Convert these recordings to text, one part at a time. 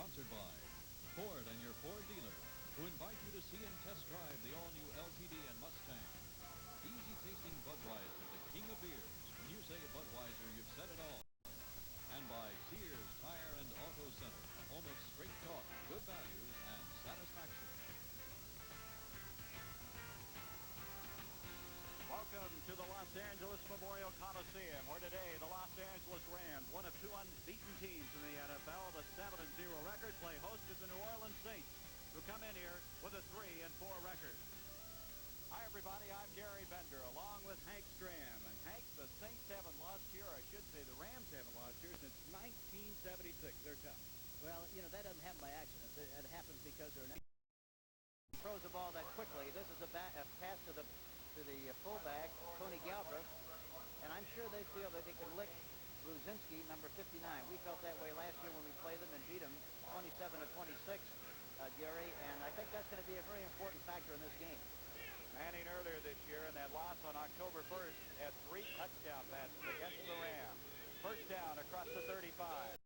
sponsored by Ford and your Ford dealer, who invite you to see and test drive the all-new LTD and Mustang. Easy-tasting Budweiser, the king of beers. When you say Budweiser, you've said it all. And by Sears Tire and Auto Center, home of straight talk, good values, and satisfaction. Welcome to the Los Angeles Memorial Coliseum, where today the Los Angeles Rams, one of two unbeaten teams in the NFL, the 7-0 record, play host to the New Orleans Saints, who come in here with a 3-4 record. Hi, everybody. I'm Gary Bender, along with Hank Stram. And Hank, the Saints haven't lost here. I should say the Rams haven't lost here since 1976. They're tough. Well, you know, that doesn't happen by accident. It happens because they're not throws the ball that quickly. This is a pass to the fullback, Tony Galbraith, and I'm sure they feel that they can lick Brzezinski, number 59. We felt that way last year when we played them and beat them 27-26, Gary, and I think that's going to be a very important factor in this game. Manning earlier this year in that loss on October 1st had 3 touchdown passes against the Rams. First down across the 35.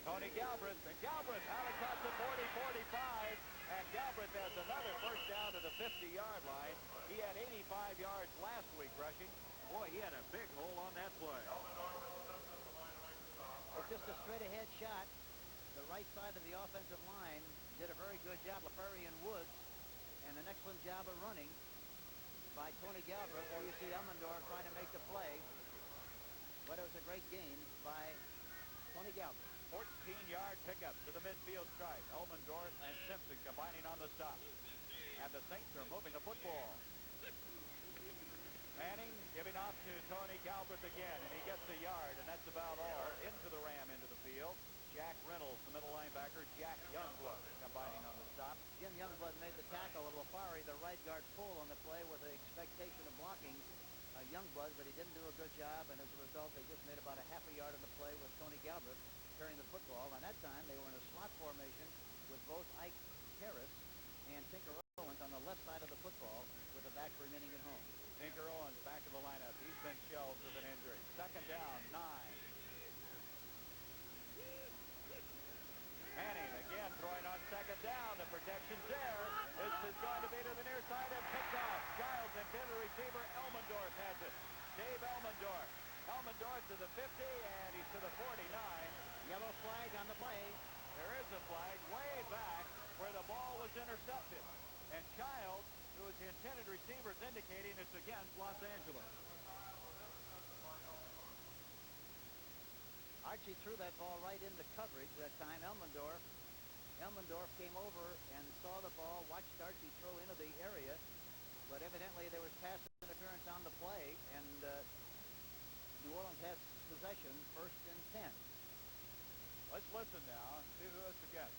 Tony Galbraith, and Galbraith out across the 40-45, and Galbraith has another first down to the 50-yard line. He had 85 yards last week rushing. Boy, he had a big hole on that play. It's just a straight-ahead shot. The right side of the offensive line did a very good job. LaFerry and Woods, and an excellent job of running by Tony Galbraith. There you see Elmendorf trying to make the play, but it was a great gain by Tony Galbraith. 14-yard pickup to the midfield stripe. Elmendorf and Simpson combining on the stop. And the Saints are moving the football. Manning giving off to Tony Galbraith again, and he gets a yard, and that's about all. Into the Ram, into the field. Jack Reynolds, the middle linebacker. Jack Youngblood combining on the stop. Jim Youngblood made the tackle. A LaFerry, the right guard, pull on the play with the expectation of blocking Youngblood, but he didn't do a good job, and as a result, they just made about a half a yard on the play with Tony Galbraith carrying the football. And that time, they were in a slot formation with both Ike Harris and Tinker Owens on the left side of the football with the back remaining at home. Tinker Owens back in the lineup. He's been shelved with an injury. Second down, 9. Manning again throwing on second down. The protection's there. This is going to be to the near side and picked off. Giles intended receiver. Elmendorf has it. Dave Elmendorf. Elmendorf to the 50, and he's to the 49. Yellow flag on the play. There is a flag way back where the ball was intercepted. And Childs, who is the intended receiver, is indicating it's against Los Angeles. Archie threw that ball right into coverage that time. Elmendorf came over and saw the ball, watched Archie throw into the area, but evidently there was pass interference on the play, and New Orleans has possession, 1st and 10. Let's listen now and see who it's against.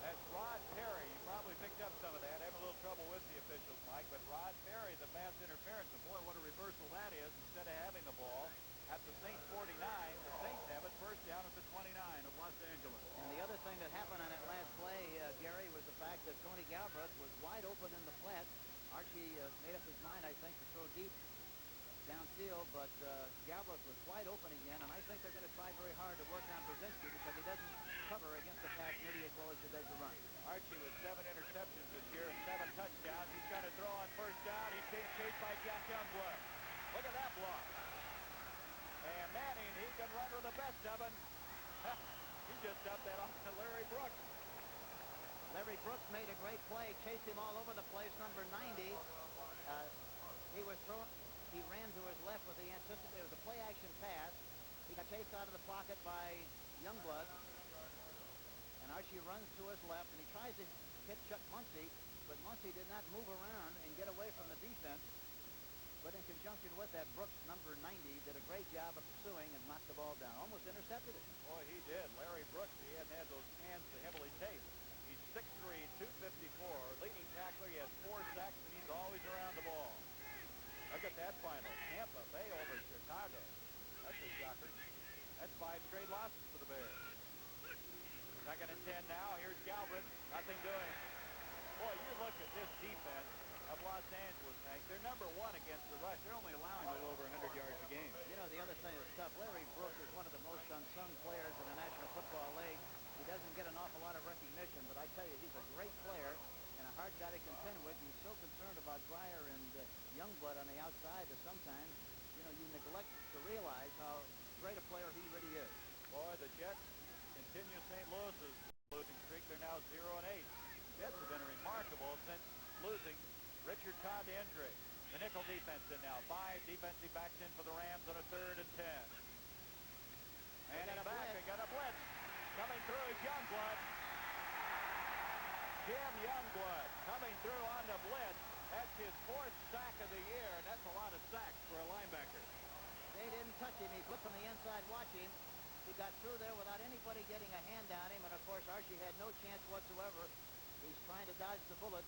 That's Rod Perry. You probably picked up some of that. Having a little trouble with the officials, Mike, but Rod Perry, the pass interference. And boy, what a reversal that is. Instead of having the ball at the Saints 49, the Saints have it first down at the 29 of Los Angeles. And the other thing that happened on that last play, Gary, was the fact that Tony Galbraith was wide open in the flat. Archie made up his mind, I think, to throw deep downfield, but Galbraith was wide open again, and I think they're going to try very hard to work on Brzezinski because he doesn't cover against the pass nearly as well as he does the run. Archie with 7 interceptions this year and 7 touchdowns. He's going to throw on first down. He's being chased by Jack Youngblood. Look at that block. And Manning, he can run with the best of them. He just dumped that off to Larry Brooks. Larry Brooks made a great play, chased him all over the place, number 90. He ran to his left with the anticipated. It was a play-action pass. He got chased out of the pocket by Youngblood. And Archie runs to his left, and he tries to hit Chuck Muncie, but Muncie did not move around and get away from the defense. But in conjunction with that, Brooks, number 90, did a great job of pursuing and knocked the ball down. Almost intercepted it. Boy, he did. Larry Brooks, he hadn't had those hands to heavily tape. He's 6'3", 254, leading tackler. He has 4 sacks, and he's always around the ball. Look at that final. Tampa Bay over Chicago. That's a shocker. That's 5 straight losses for the Bears. 2nd and 10 now. Here's Galbraith. Nothing doing. Boy, you look at this defense. of Los Angeles, Hank. They're number 1 against the rush. They're only allowing a little over 100 yards a game. You know, the other thing that's tough, Larry Brooks is one of the most unsung players in the National Football League. He doesn't get an awful lot of recognition, but I tell you, he's a great player and a hard guy to contend with. He's so concerned about Grier and Youngblood on the outside that sometimes, you know, you neglect to realize how great a player he really is. Boy, the Jets continue St. Louis's losing streak. They're now 0-8. Jets have been remarkable since losing Richard Todd to injury. The nickel defense in now. 5 defensive backs in for the Rams on a 3rd and 10. And in back, they got a blitz. Coming through is Youngblood. Jim Youngblood coming through on the blitz. That's his 4th sack of the year, and that's a lot of sacks for a linebacker. They didn't touch him. He flipped on the inside watching. He got through there without anybody getting a hand on him, and of course Archie had no chance whatsoever. He's trying to dodge the bullet,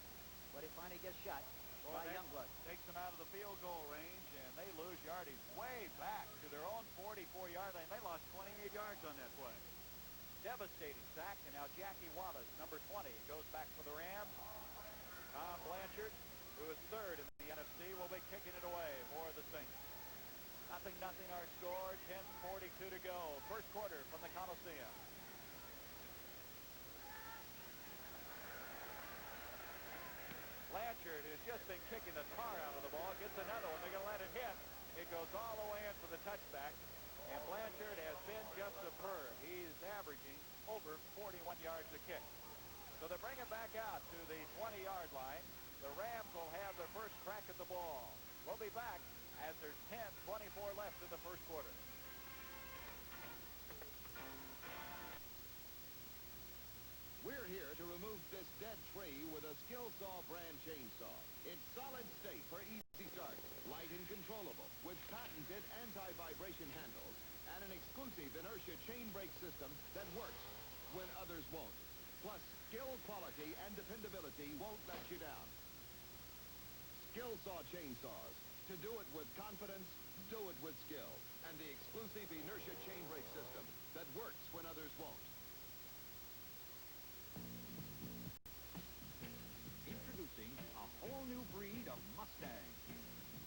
but he finally gets shot by Youngblood. Takes them out of the field goal range, and they lose yardage way back to their own 44-yard line. They lost 28 yards on that play. Devastating sack, and now Jackie Wallace, number 20, goes back for the Rams. Tom Blanchard, who is 3rd in the NFC, will be kicking it away for the Saints. 0-0 our score, 10:42 to go. First quarter from the Coliseum. Blanchard has just been kicking the tar out of the ball. Gets another one. They're going to let it hit. It goes all the way in for the touchback. And Blanchard has been just superb. He's averaging over 41 yards a kick. So they bring it back out to the 20-yard line. The Rams will have their first crack at the ball. We'll be back as there's 10:24 left in the first quarter. We're here to remove this dead tree with a Skill Saw brand chainsaw. It's solid state for easy start, light and controllable, with patented anti-vibration handles and an exclusive inertia chain brake system that works when others won't. Plus, skill, quality, and dependability won't let you down. Skill Saw chainsaws. To do it with confidence, do it with skill. And the exclusive inertia chain brake system that works when others won't. Introducing a whole new breed of Mustang.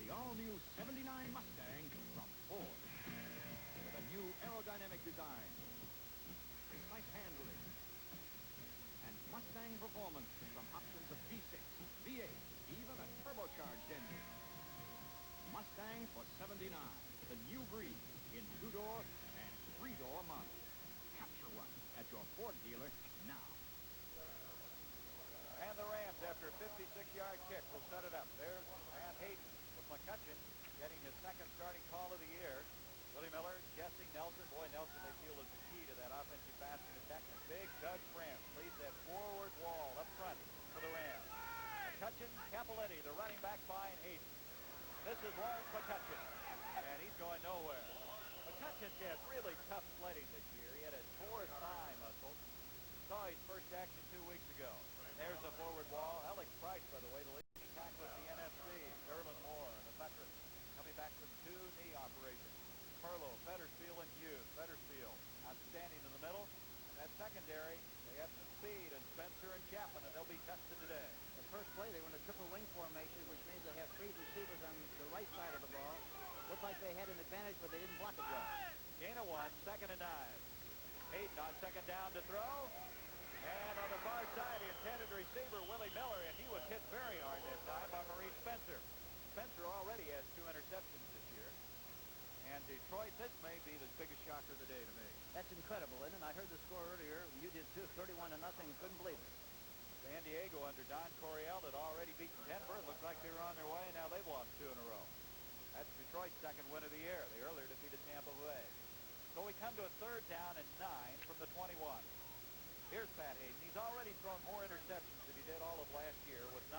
The all-new 79 Mustang from Ford. With a new aerodynamic design, precise handling, and Mustang performance from options of V6, V8, even a turbocharged engine. Mustang for 79, the new breed in 2-door and 3-door models. Capture one at your Ford dealer now. And the Rams, after a 56-yard kick, will set it up. There's Matt Hayden with McCutcheon getting his 2nd starting call of the year. Willie Miller, Jesse, Nelson. Boy, Nelson, they feel, is the key to that offensive passing attack. And big Doug France leads that forward wall up front for the Rams. McCutcheon, Capoletti, the running back behind Hayden. This is Lawrence McCutcheon, and he's going nowhere. McCutcheon's had really tough sledding this year. He had a tore thigh muscle. Saw his first action 2 weeks ago. There's the forward wall. Alex Price, by the way, the leading tackler of the NFC. Derlin Moore, the veteran, coming back from 2 knee operations. Perlow, Fetterspiel, and Hughes. Fetterspiel outstanding in the middle. That secondary, they have some speed, and Spencer and Chapman, and they'll be tested today. The first play, they were in a triple wing formation, which means they have 3 receivers on the right side of the ball. Looked like they had an advantage, but they didn't block it well. Gain of 1, 2nd and 9. Hayden on 2nd down to throw. And on the far side, the intended receiver, Willie Miller, and he was hit very hard that time by Maurice Spencer. Spencer already has 2 interceptions this year. And Detroit, this may be the biggest shocker of the day to me. That's incredible, isn't it? I heard the score earlier. You did too, 31-0. Couldn't believe it. San Diego under Don Coryell had already beaten Denver. It looked like they were on their way, and now they've lost 2 in a row. That's Detroit's 2nd win of the year. They earlier defeated Tampa Bay. So we come to a 3rd down and 9 from the 21. Here's Pat Hayden. He's already thrown more interceptions than he did all of last year with 9.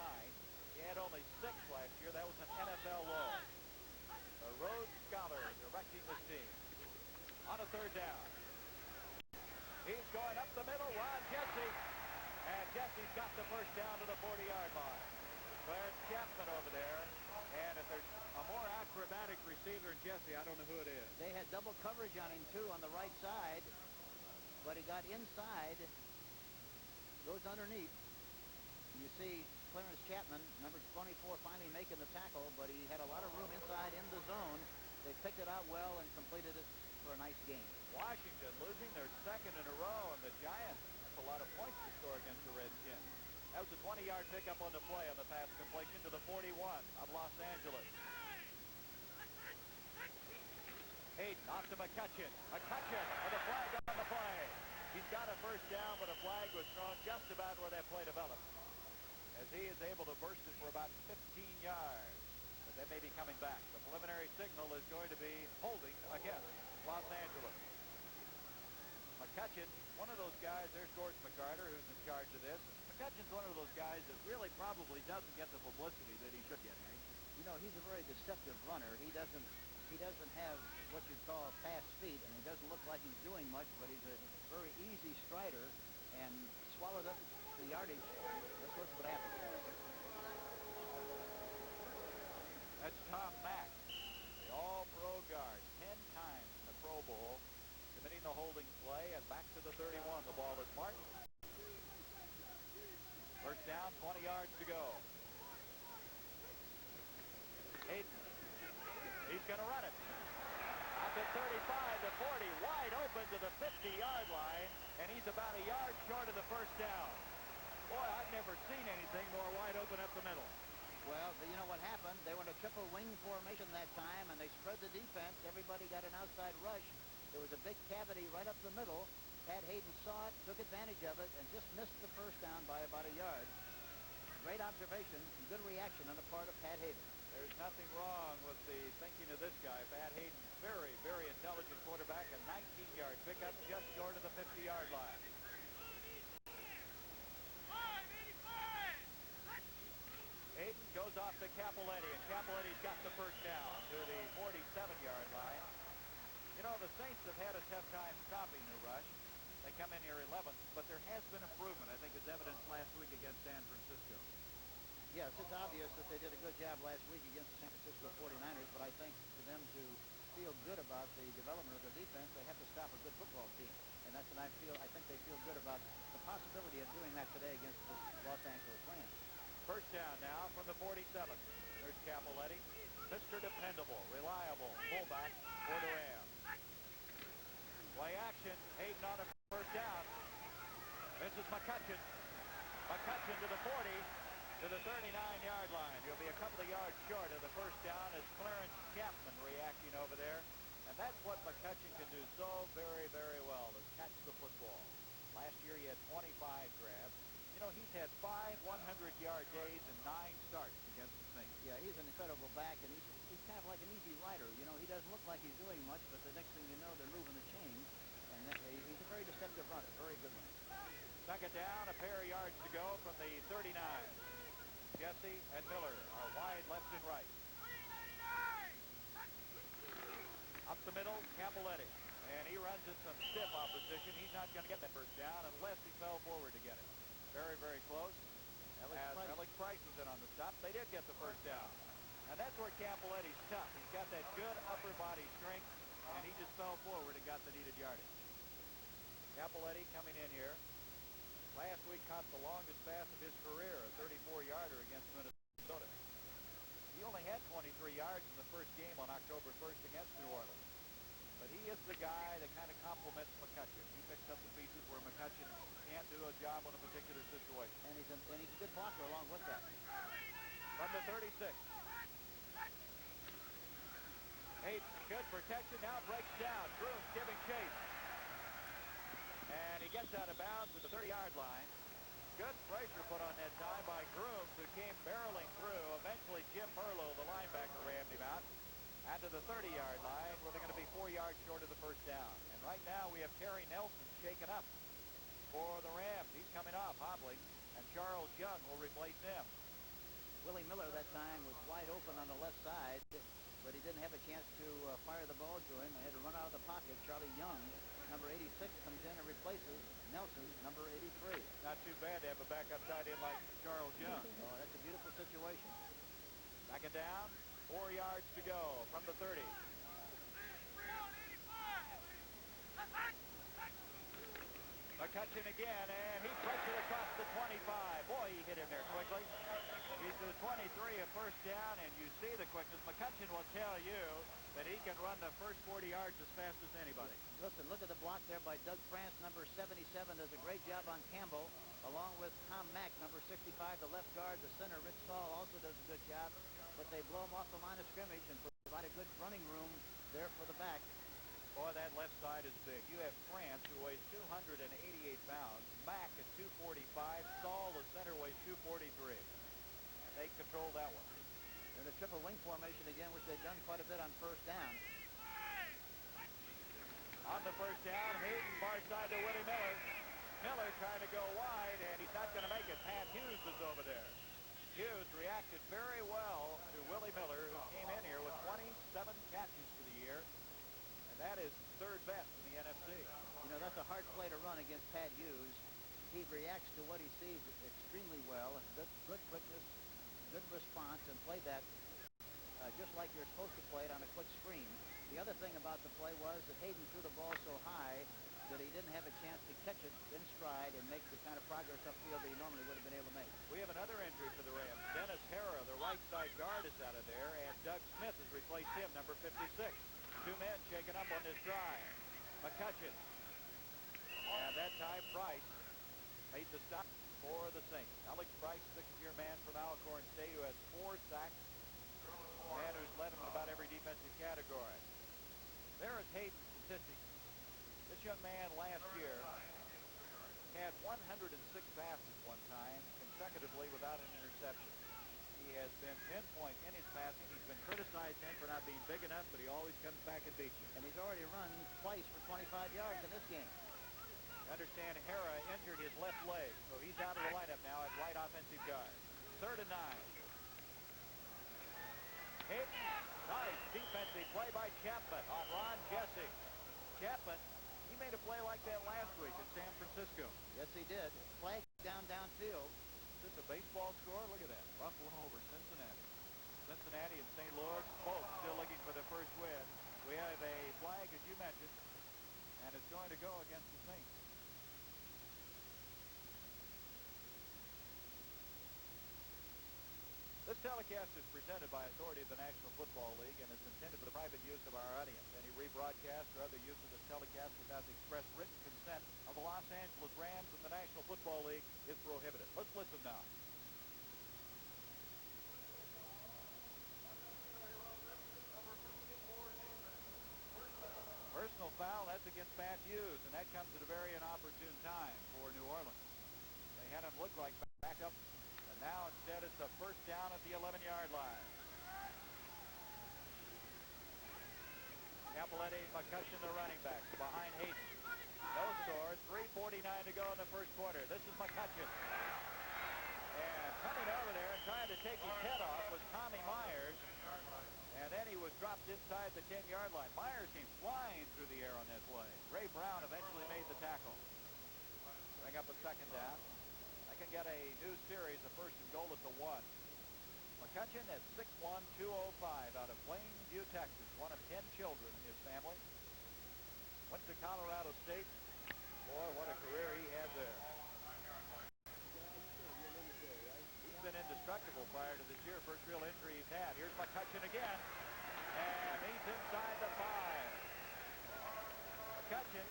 He had only 6 last year. That was an NFL low. A Rhodes Scholar directing this team. On a 3rd down. He's going up the middle. Ron Jesse. And Jesse's got the first down to the 40-yard line. Clarence Chapman over there. And if there's a more acrobatic receiver than Jesse, I don't know who it is. They had double coverage on him, too, on the right side. But he got inside, goes underneath. You see Clarence Chapman, number 24, finally making the tackle, but he had a lot of room inside in the zone. They picked it out well and completed it for a nice game. Washington losing their second in a row, and the Giants, that's a lot of points to score against the Redskins. That was a 20-yard pickup on the play on the pass completion to the 41 of Los Angeles. Hayden off to McCutcheon. McCutcheon with a flag on the play. He's got a first down, but a flag was thrown just about where that play developed, as he is able to burst it for about 15 yards. But they may be coming back. The preliminary signal is going to be holding against Los Angeles. McCutcheon, one of those guys, there's Gordon McCarter, who's in charge of this. McCutcheon's one of those guys that really probably doesn't get the publicity that he should get. You know, he's a very deceptive runner. He doesn't have what you'd call fast feet, and he doesn't look like he's doing much, but he's a very easy strider and swallowed up the yardage. That's what happened. That's Tom Mack, the all-pro guard, 10 times in the Pro Bowl, committing the holding play, and back to the 31. The ball is marked. First down, 20 yards to go. Hayden. He's going to run it. Up to 35 to 40, wide open to the 50-yard line, and he's about a yard short of the first down. Boy, I've never seen anything more wide open up the middle. Well, you know what happened? They went a triple wing formation that time, and they spread the defense. Everybody got an outside rush. There was a big cavity right up the middle. Pat Hayden saw it, took advantage of it, and just missed the first down by about a yard. Great observation, good reaction on the part of Pat Hayden. There's nothing wrong with the thinking of this guy. Pat Hayden, very, very intelligent quarterback, a 19-yard pickup just short of the 50-yard line. Hayden goes off to Capoletti, and Capoletti's got the first down to the 47-yard line. You know, the Saints have had a tough time stopping the rush. They come in here 11th, but there has been improvement, I think, as evidenced last week against San Francisco. Yes, it's obvious that they did a good job last week against the San Francisco 49ers, but I think for them to feel good about the development of their defense, they have to stop a good football team. And that's what I think they feel good about the possibility of doing that today against the Los Angeles Rams. First down now from the 47. There's Capoletti, Mr. Dependable, reliable fullback for the Rams. Play action, Hayden on the first down. This is McCutcheon. McCutcheon to the 40. To the 39-yard line. You'll be a couple of yards short of the first down as Clarence Chapman reacting over there. And that's what McCutcheon can do so very, very well, is catch the football. Last year he had 25 grabs. You know, he's had 5 100-yard days and 9 starts against the Saints. Yeah, he's an incredible back, and he's kind of like an easy rider. You know, he doesn't look like he's doing much, but the next thing you know, they're moving the chains. And he's a very deceptive runner, very good one. Second down, a pair of yards to go from the 39. Jesse and Miller are wide left and right. Up the middle, Capoletti. And he runs in some stiff opposition. He's not going to get that first down unless he fell forward to get it. Very, very close. Alex Price was in on the stop. They did get the first down. And that's where Capoletti's tough. He's got that good upper body strength, and he just fell forward and got the needed yardage. Capoletti coming in here. Last week caught the longest pass of his career, a 34-yarder against Minnesota. He only had 23 yards in the first game on October 1st against New Orleans. But he is the guy that kind of complements McCutcheon. He picks up the pieces where McCutcheon can't do a job on a particular situation. And he's a good blocker along with that. From the 36. Hayden, good protection, now breaks down. Grooms giving chase. And he gets out of bounds at the 30-yard line. Good pressure put on that time by Grooms, who came barreling through. Eventually, Jim Merlo, the linebacker, rammed him out. And to the 30-yard line, where they're going to be 4 yards short of the first down. And right now, we have Terry Nelson shaken up for the Rams. He's coming off, hobbling, and Charles Young will replace him. Willie Miller that time was wide open on the left side, but he didn't have a chance to fire the ball to him. They had to run out of the pocket. Charlie Young, number 86, comes in and replaces Nelson, number 83. Not too bad to have a backup tight end like Charles Young. Oh, that's a beautiful situation. Second down, 4 yards to go from the 30. McCutcheon again, and he breaks it across the 25. Boy, he hit him there quickly. He's to the 23, a first down, and you see the quickness. McCutcheon will tell you that he can run the first 40 yards as fast as anybody. Listen, look at the block there by Doug France, number 77, does a great job on Campbell, along with Tom Mack, number 65, the left guard. The center, Rich Stahl, also does a good job, but they blow him off the line of scrimmage and provide a good running room there for the back. Boy, that left side is big. You have France, who weighs 288 pounds, Mack at 245, Stahl, the center, weighs 243. And they control that one. In a triple wing formation again, which they've done quite a bit on first down. On the first down, Hayden far side to Willie Miller. Miller trying to go wide, and he's not going to make it. Pat Hughes is over there. Hughes reacted very well to Willie Miller, who came in here with 27 catches for the year. And that is third best in the NFC. You know, that's a hard play to run against Pat Hughes. He reacts to what he sees extremely well. Good quickness, good response, and played that just like you're supposed to play it on a quick screen. The other thing about the play was that Hayden threw the ball so high that he didn't have a chance to catch it in stride and make the kind of progress upfield that he normally would have been able to make. We have another injury for the Rams. Dennis Hara, the right side guard, is out of there, and Doug Smith has replaced him, number 56. Two men shaken up on this drive. McCutcheon. And that time Price made the stop for the Saints. Alex Price, sixth-year man from Alcorn State, who has 4 sacks. A man who's led him in about every defensive category. There is Hayden's statistics. This young man last year had 106 passes one time consecutively without an interception. He has been pinpoint in his passing. He's been criticized then for not being big enough, but he always comes back and beats you. And he's already run twice for 25 yards in this game. Understand Hara injured his left leg, so he's out of the lineup now at right offensive guard. 3rd and 9. Hayden, nice defensive play by Chapman on Ron Jesse. Chapman, he made a play like that last week in San Francisco. Yes, he did. Flag downfield. Is this a baseball score? Look at that. Buffalo over Cincinnati. Cincinnati and St. Louis both still looking for their first win. We have a flag, as you mentioned, and it's going to go against the Saints. This telecast is presented by authority of the National Football League and is intended for the private use of our audience. Any rebroadcast or other use of this telecast without the express written consent of the Los Angeles Rams and the National Football League is prohibited. Let's listen now. Personal foul, that's against Pat Hughes, and that comes at a very inopportune time for New Orleans. They had him look like back up. Now instead it's a first down at the 11-yard line. Capoletti, McCutcheon, the running backs behind Hayden. No score. 3:49 to go in the first quarter. This is McCutcheon. And coming over there and trying to take his head off was Tommy Myers. And then he was dropped inside the 10-yard line. Myers came flying through the air on that play. Ray Brown eventually made the tackle. Bring up a second down. I can get a new series, a 1st and goal at the 1. McCutcheon at 6'1", 205 out of Plainview, Texas. One of 10 children in his family. Went to Colorado State. Boy, what a career he had there. He's been indestructible prior to this year. First real injury he's had. Here's McCutcheon again. And he's inside the 5. McCutcheon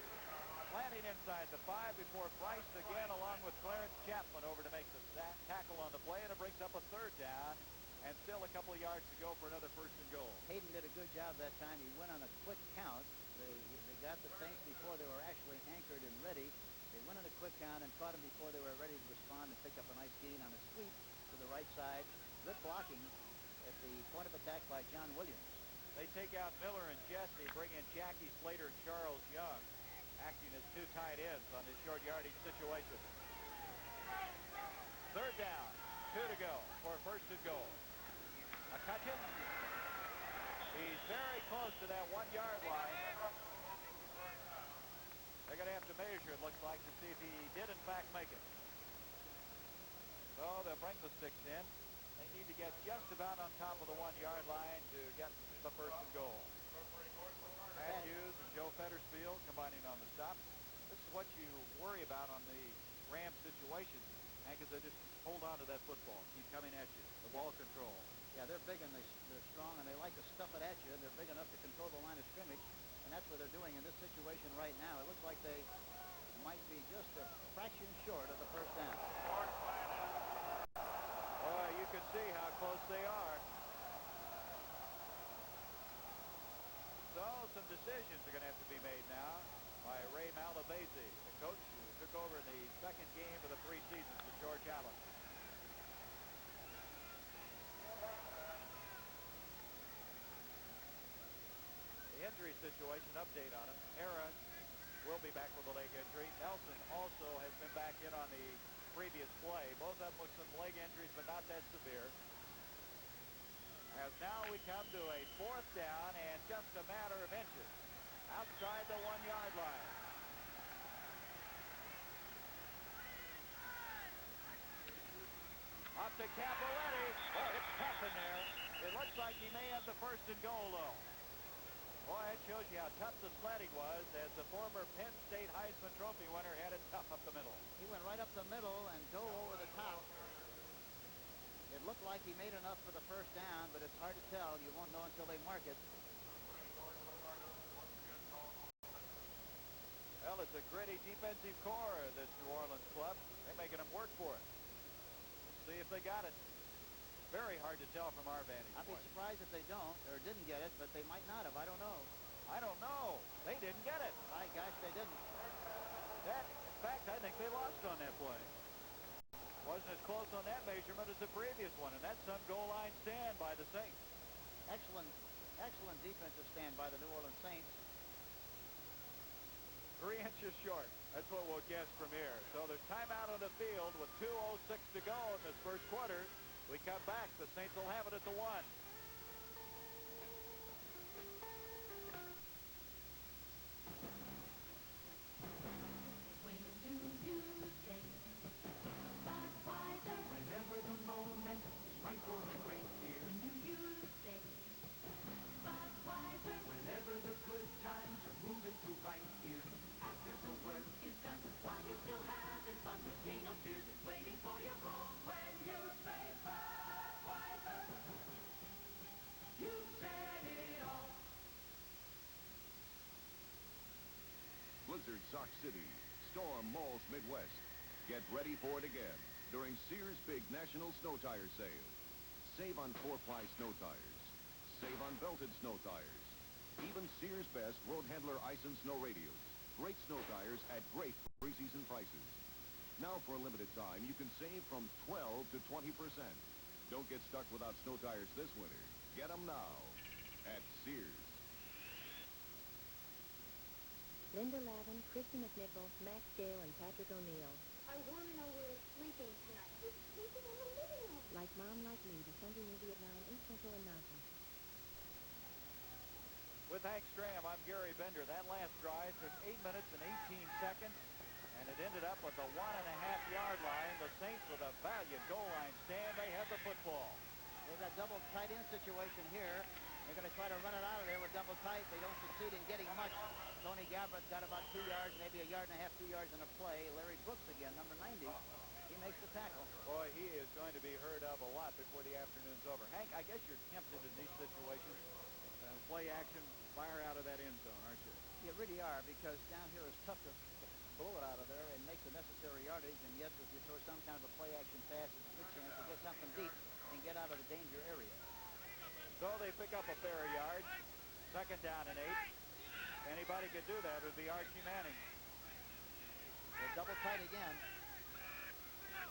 planting inside the 5 before Price again along with Clarence Chapman over to make the tackle on the play, and it brings up a 3rd down and still a couple of yards to go for another 1st and goal. Hayden did a good job that time. He went on a quick count. They got the Saints before they were actually anchored and ready. They went on a quick count and caught him before they were ready to respond and picked up a nice gain on a sweep to the right side. Good blocking at the point of attack by John Williams. They take out Miller and Jesse, bring in Jackie Slater and Charles Young, acting as 2 tight ends on this short yardage situation. 3rd down, 2 to go for 1st and goal. McCutcheon, he's very close to that 1-yard line. They're going to have to measure, it looks like, to see if he did in fact make it. So they'll bring the sticks in. They need to get just about on top of the 1-yard line to get the 1st and goal. Pat Hughes and Joe Fettersfield combining on the stop. This is what you worry about on the Rams situation, because they just hold on to that football, keep coming at you, the ball control. Yeah, they're big and they're strong, and they like to stuff it at you, and they're big enough to control the line of scrimmage, and that's what they're doing in this situation right now. It looks like they might be just a fraction short of the first down. Boy, you can see how close they are. So some decisions are going to have to be made now by Ray Malavasi, the coach who took over in the second game of the preseason for George Allen. The injury situation update on him. Hera will be back with a leg injury. Nelson also has been back in on the previous play. Both of them with some leg injuries, but not that severe. As now we come to a fourth down and just a matter of inches outside the 1-yard line. Up to Capoletti. Oh, it's tough in there. It looks like he may have the first and goal, though. Boy, it shows you how tough the sledding was as the former Penn State Heisman Trophy winner had it tough up the middle. He went right up the middle and dove over the top. It looked like he made enough for the first down, but it's hard to tell. You won't know until they mark it. Well, it's a gritty defensive core, this New Orleans club. They're making them work for it. We'll see if they got it. Very hard to tell from our vantage I'd be point. surprised if they don't or didn't get it, but they might not have. I don't know. I don't know. They didn't get it. My gosh, they didn't. In fact, I think they lost on that play. Wasn't as close on that measurement as the previous one, and that's some goal line stand by the Saints. Excellent defensive stand by the New Orleans Saints. 3 inches short. That's what we'll guess from here. So there's timeout on the field with 2:06 to go in this first quarter. We come back. The Saints will have it at the 1. When do you think Budweiser? Whenever the moment is right for a great beer. When do you think Budweiser? Whenever the good times are moving through right here. After the work is done, while you're still having fun, the king of beers is waiting for your call. When you say Budweiser, you said it all. Blizzard Sock City, Storm Malls Midwest. Get ready for it again during Sears' big National Snow Tire Sale. Save on 4-ply snow tires. Save on belted snow tires. Even Sears' best road handler ice and snow radios. Great snow tires at great preseason prices. Now for a limited time, you can save from 12 to 20%. Don't get stuck without snow tires this winter. Get them now at Sears. Linda Lavin, Christy McNichol, Max Gale, and Patrick O'Neill. I want to know where we're sleeping tonight. We're sleeping in the living room. Like Mom, Like Me, the Sunday movie at 9, East Central and Mountain. With Hank Stram, I'm Gary Bender. That last drive took 8 minutes and 18 seconds, and it ended up at the 1.5-yard line. The Saints with a valiant goal line stand. They have the football. They've got double tight end situation here. They're going to try to run it out of there with double tight. They don't succeed in getting much. Tony Galbraith got about 2 yards, maybe a yard and a half, 2 yards in a play. Larry Brooks again, number 90. He makes the tackle. Boy, he is going to be heard of a lot before the afternoon's over. Hank, I guess you're tempted in these situations. Play action, fire out of that end zone, aren't you? You really are, because down here it's tough to blow it out of there and make the necessary yardage, and yet if you throw some kind of a play action pass, it's a good chance to get something deep and get out of the danger area. So they pick up a fair yard. Second down and 8. Anybody could do that. It would be Archie Manning. They're double tight again.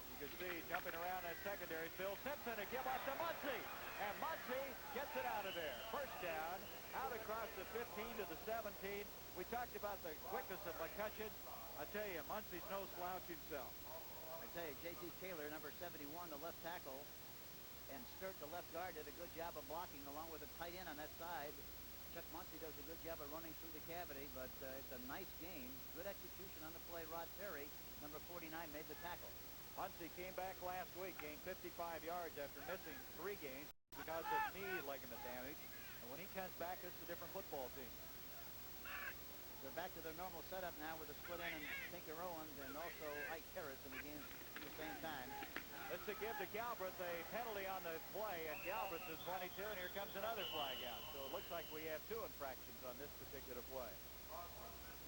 You can see jumping around that secondary. Bill Simpson to give up to Muncie. And Muncie gets it out of there. First down, out across the 15 to the 17. We talked about the quickness of McCutcheon. I tell you, Muncie's no slouch himself. I tell you, J.T. Taylor, number 71, the left tackle, and Sturt, the left guard, did a good job of blocking along with a tight end on that side. Chuck Muncie does a good job of running through the cavity, but it's a nice game. Good execution on the play. Rod Terry, number 49, made the tackle. Muncie came back last week, gained 55 yards after missing 3 games because of knee ligament damage. And when he comes back, it's a different football team. They're back to their normal setup now with a split in and Tinker Owens and also Ike Harris in the game at the same time. It's to give to Galbraith a penalty on the play, and Galbraith is 22, and here comes another flag out. So it looks like we have 2 infractions on this particular play.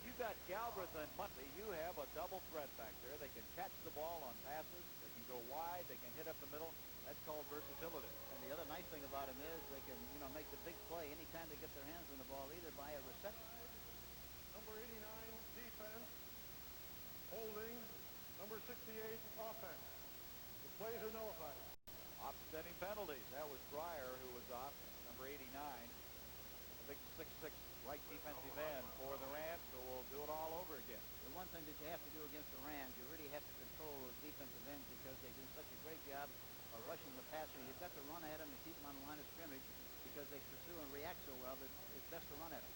You've got Galbraith and Muttley. You have a double threat back there. They can catch the ball on passes. They can go wide. They can hit up the middle. That's called versatility. And the other nice thing about him is they can, make the big play anytime they get their hands on the ball, either by a reception. Number 89, defense. Holding. Number 68, offense. The plays are nullified. Offsetting penalties. That was Breyer who was off, number 89. The big 6'6" right defensive end for the Rams, so we'll do it all over again. The one thing that you have to do against the Rams, you really have to control those defensive ends because they do such a great job of rushing the passer. You've got to run at them and keep them on the line of scrimmage because they pursue and react so well that it's best to run at them.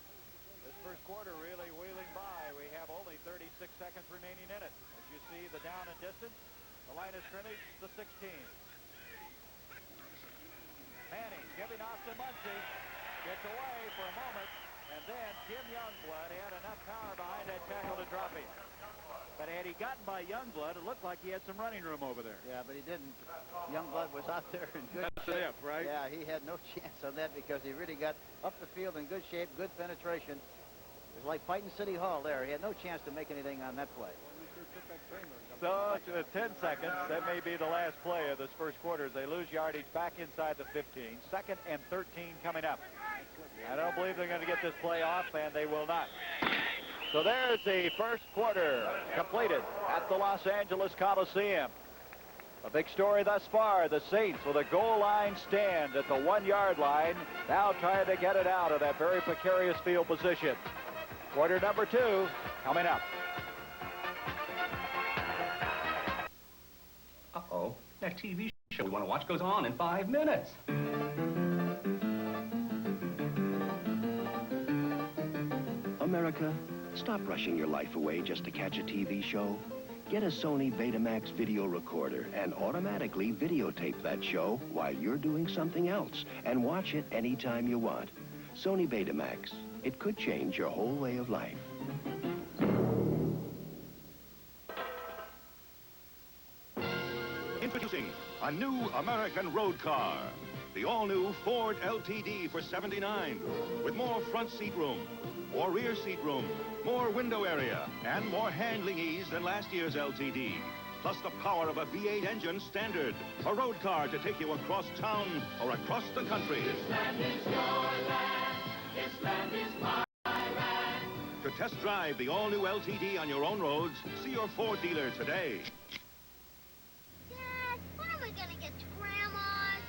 This first quarter really wheeling by. We have only 36 seconds remaining in it. As you see the down and distance, the line of scrimmage, the 16. Manning giving off to Muncie. Gets away for a moment, and then Jim Youngblood had enough power behind that tackle to drop him. But had he gotten by Youngblood, it looked like he had some running room over there. Yeah, but he didn't. Youngblood was out there in good That's shape. it, right? Yeah, he had no chance on that because he really got up the field in good shape, good penetration. It was like fighting City Hall there. He had no chance to make anything on that play. So, 10 seconds. That may be the last play of this first quarter as they lose yardage back inside the 15. 2nd and 13 coming up. I don't believe they're going to get this play off, and they will not. So there's the first quarter completed at the Los Angeles Coliseum. A big story thus far. The Saints with a goal line stand at the 1-yard line. Now trying to get it out of that very precarious field position. Quarter number 2 coming up. Uh-oh. That TV show we want to watch goes on in 5 minutes. America, stop rushing your life away just to catch a TV show. Get a Sony Betamax video recorder and automatically videotape that show while you're doing something else and watch it anytime you want. Sony Betamax. It could change your whole way of life. Introducing a new American road car. The all-new Ford LTD for $79, with more front seat room, more rear seat room, more window area, and more handling ease than last year's LTD. Plus the power of a V8 engine standard. A road car to take you across town or across the country. This land is your land. This land is my land. To test drive the all-new LTD on your own roads, see your Ford dealer today. Dad, when are we going to get to Grandma's?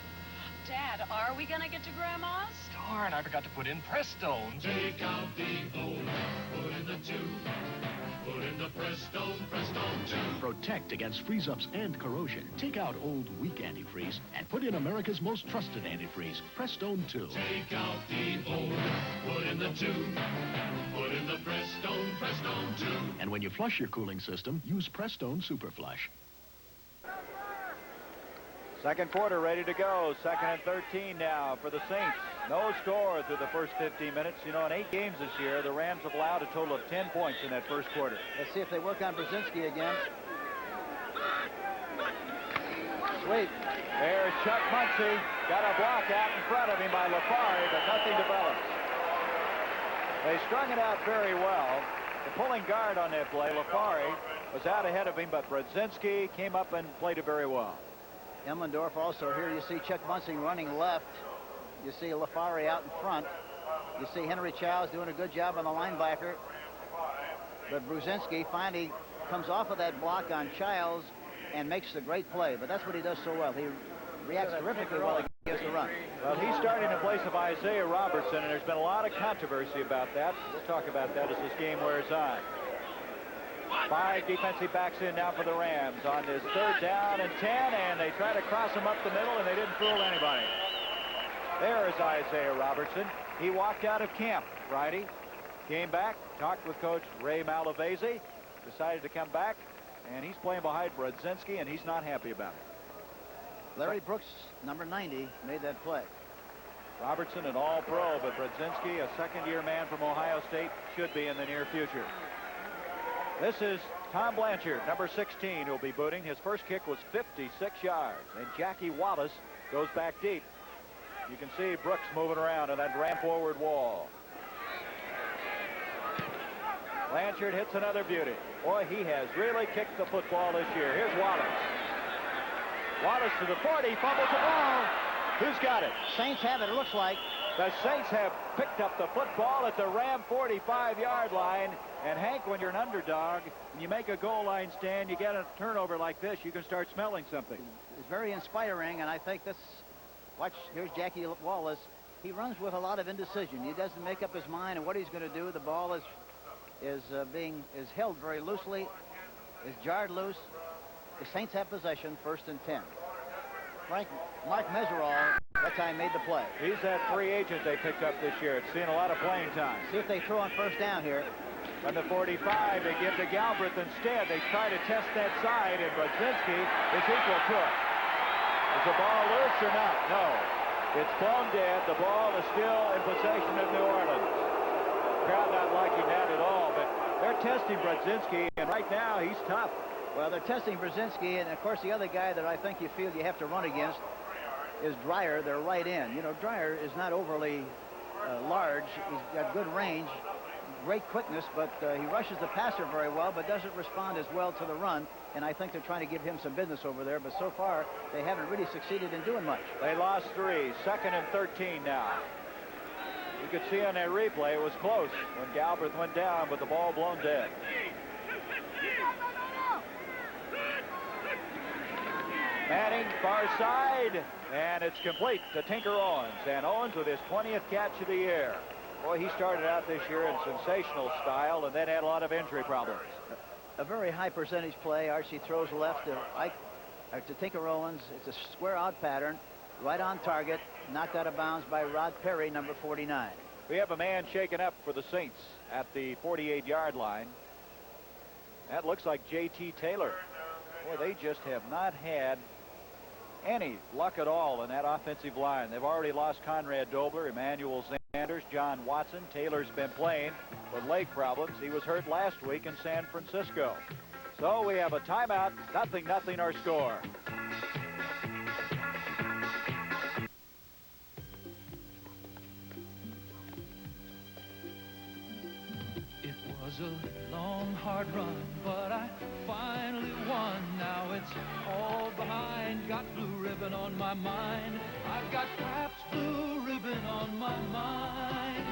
Dad, are we going to get to Grandma's? Darn, I forgot to put in Prestone. Take out the old, put in the 2. Put in the Prestone, Prestone 2. Protect against freeze-ups and corrosion. Take out old, weak antifreeze and put in America's most trusted antifreeze, Prestone 2. Take out the old, put in the 2. Put in the Prestone, Prestone 2. And when you flush your cooling system, use Prestone Super Flush. Second quarter ready to go. 2nd and 13 now for the Saints. No score through the first 15 minutes. You know, in 8 games this year, the Rams have allowed a total of 10 points in that first quarter. Let's see if they work on Brzezinski again. Sweet. There's Chuck Muncie. Got a block out in front of him by Lafari, but nothing develops. They strung it out very well. The pulling guard on that play, Lafari, was out ahead of him, but Brzezinski came up and played it very well. Emlendorf also here. You see Chuck Muncie running left. You see Lafari out in front. You see Henry Childs doing a good job on the linebacker. But Brzezinski finally comes off of that block on Childs and makes the great play. But that's what he does so well. He reacts terrifically while he gives the run. Well, he's starting in place of Isaiah Robertson, and there's been a lot of controversy about that. We'll talk about that as this game wears on. 5 defensive backs in now for the Rams on this 3rd down and 10, and they try to cross him up the middle, and they didn't fool anybody. There is Isaiah Robertson. He walked out of camp Friday, came back, talked with Coach Ray Malavese, decided to come back, and he's playing behind Brzezinski, and he's not happy about it. Larry Brooks, number 90, made that play. Robertson, an all-pro, but Brodzinski, a second-year man from Ohio State, should be in the near future. This is Tom Blanchard, number 16, who'll be booting. His first kick was 56 yards, and Jackie Wallace goes back deep. You can see Brooks moving around on that ram forward wall. Blanchard hits another beauty. Boy, he has really kicked the football this year. Here's Wallace. Wallace to the 40, fumbles the ball. Who's got it? Saints have it, it looks like. The Saints have picked up the football at the Ram 45-yard line. And Hank, when you're an underdog and you make a goal line stand, you get a turnover like this, you can start smelling something. It's very inspiring, and I think this, watch, here's Jackie Wallace. He runs with a lot of indecision. He doesn't make up his mind on what he's going to do. The ball is held very loosely, is jarred loose. The Saints have possession, 1st and 10. Mark Meserol, that time, made the play. He's that free agent they picked up this year. It's seen a lot of playing time. See if they throw on 1st down here. On the 45, they give to Galbraith instead. They try to test that side, and Brodzinski is equal to it. Is the ball loose or not? No. It's blown dead. The ball is still in possession of New Orleans. Crowd not liking that at all, but they're testing Brodzinski, and right now he's tough. Well, they're testing Brodzinski, and of course the other guy that I think you feel you have to run against is Dreyer, their right end. You know, Dreyer is not overly large. He's got good range, great quickness, but he rushes the passer very well, but doesn't respond as well to the run. And I think they're trying to give him some business over there, but so far they haven't really succeeded in doing much. They lost 3, 2nd and 13 now. You could see on that replay it was close when Galbraith went down with the ball blown dead. Manning, far side, and it's complete to Tinker Owens. And Owens with his 20th catch of the year. Boy, he started out this year in sensational style and then had a lot of injury problems. A very high percentage play. Archie throws left to Tinker Owens. It's a square out pattern, right on target, knocked out of bounds by Rod Perry, number 49. We have a man shaken up for the Saints at the 48-yard line. That looks like J.T. Taylor. Boy, they just have not had any luck at all in that offensive line. They've already lost Conrad Dobler, Emmanuel Sanders, John Watson. Taylor's been playing with leg problems. He was hurt last week in San Francisco. So we have a timeout, 0-0 our score. It was a long, hard run, but I finally won. Now it's all behind. Got blue ribbon on my mind. I've got Pabst blue ribbon on my mind.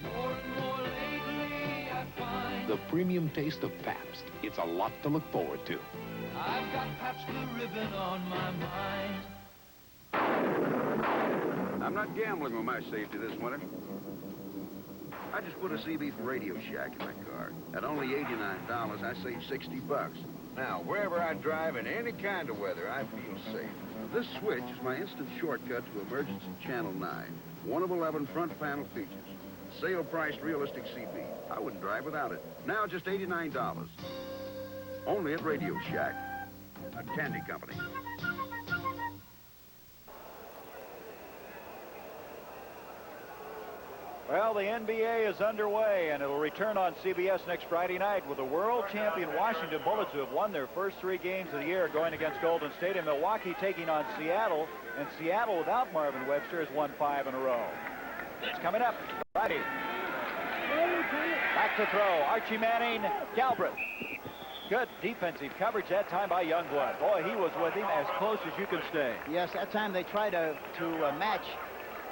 More and more lately I find The premium taste of Pabst. It's a lot to look forward to. I've got Pabst blue ribbon on my mind. I'm not gambling with my safety this winter. I just put a CB from Radio Shack in my car. At only $89, I save $60. Now, wherever I drive in any kind of weather, I feel safe. This switch is my instant shortcut to Emergency Channel 9. One of 11 front panel features. Sale-priced realistic CB. I wouldn't drive without it. Now just $89. Only at Radio Shack, a candy company. Well, the NBA is underway, and it'll return on CBS next Friday night with the world champion Washington Bullets, who have won their first 3 games of the year going against Golden State, and Milwaukee taking on Seattle. And Seattle, without Marvin Webster, has won 5 in a row. It's coming up Friday. Back to throw. Archie Manning, Galbraith. Good defensive coverage that time by Youngblood. Boy, he was with him as close as you can stay. Yes, that time they tried to match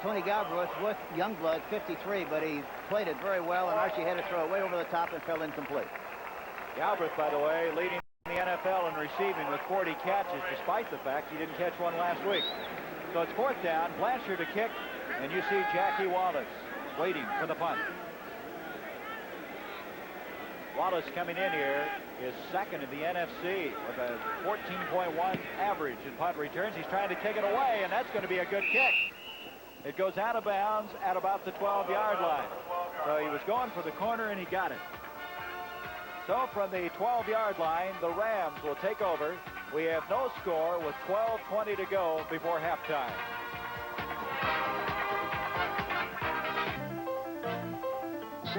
Tony Galbraith with Youngblood, 53, but he played it very well, and Archie had to throw it way over the top and fell incomplete. Galbraith, by the way, leading the NFL in receiving with 40 catches, despite the fact he didn't catch one last week. So it's 4th down, Blanchard to kick, and you see Jackie Wallace waiting for the punt. Wallace coming in here is 2nd in the NFC with a 14.1 average in punt returns. He's trying to kick it away, and that's going to be a good kick. It goes out of bounds at about the 12-yard line. So he was going for the corner, and he got it. So from the 12-yard line, the Rams will take over. We have no score with 12:20 to go before halftime.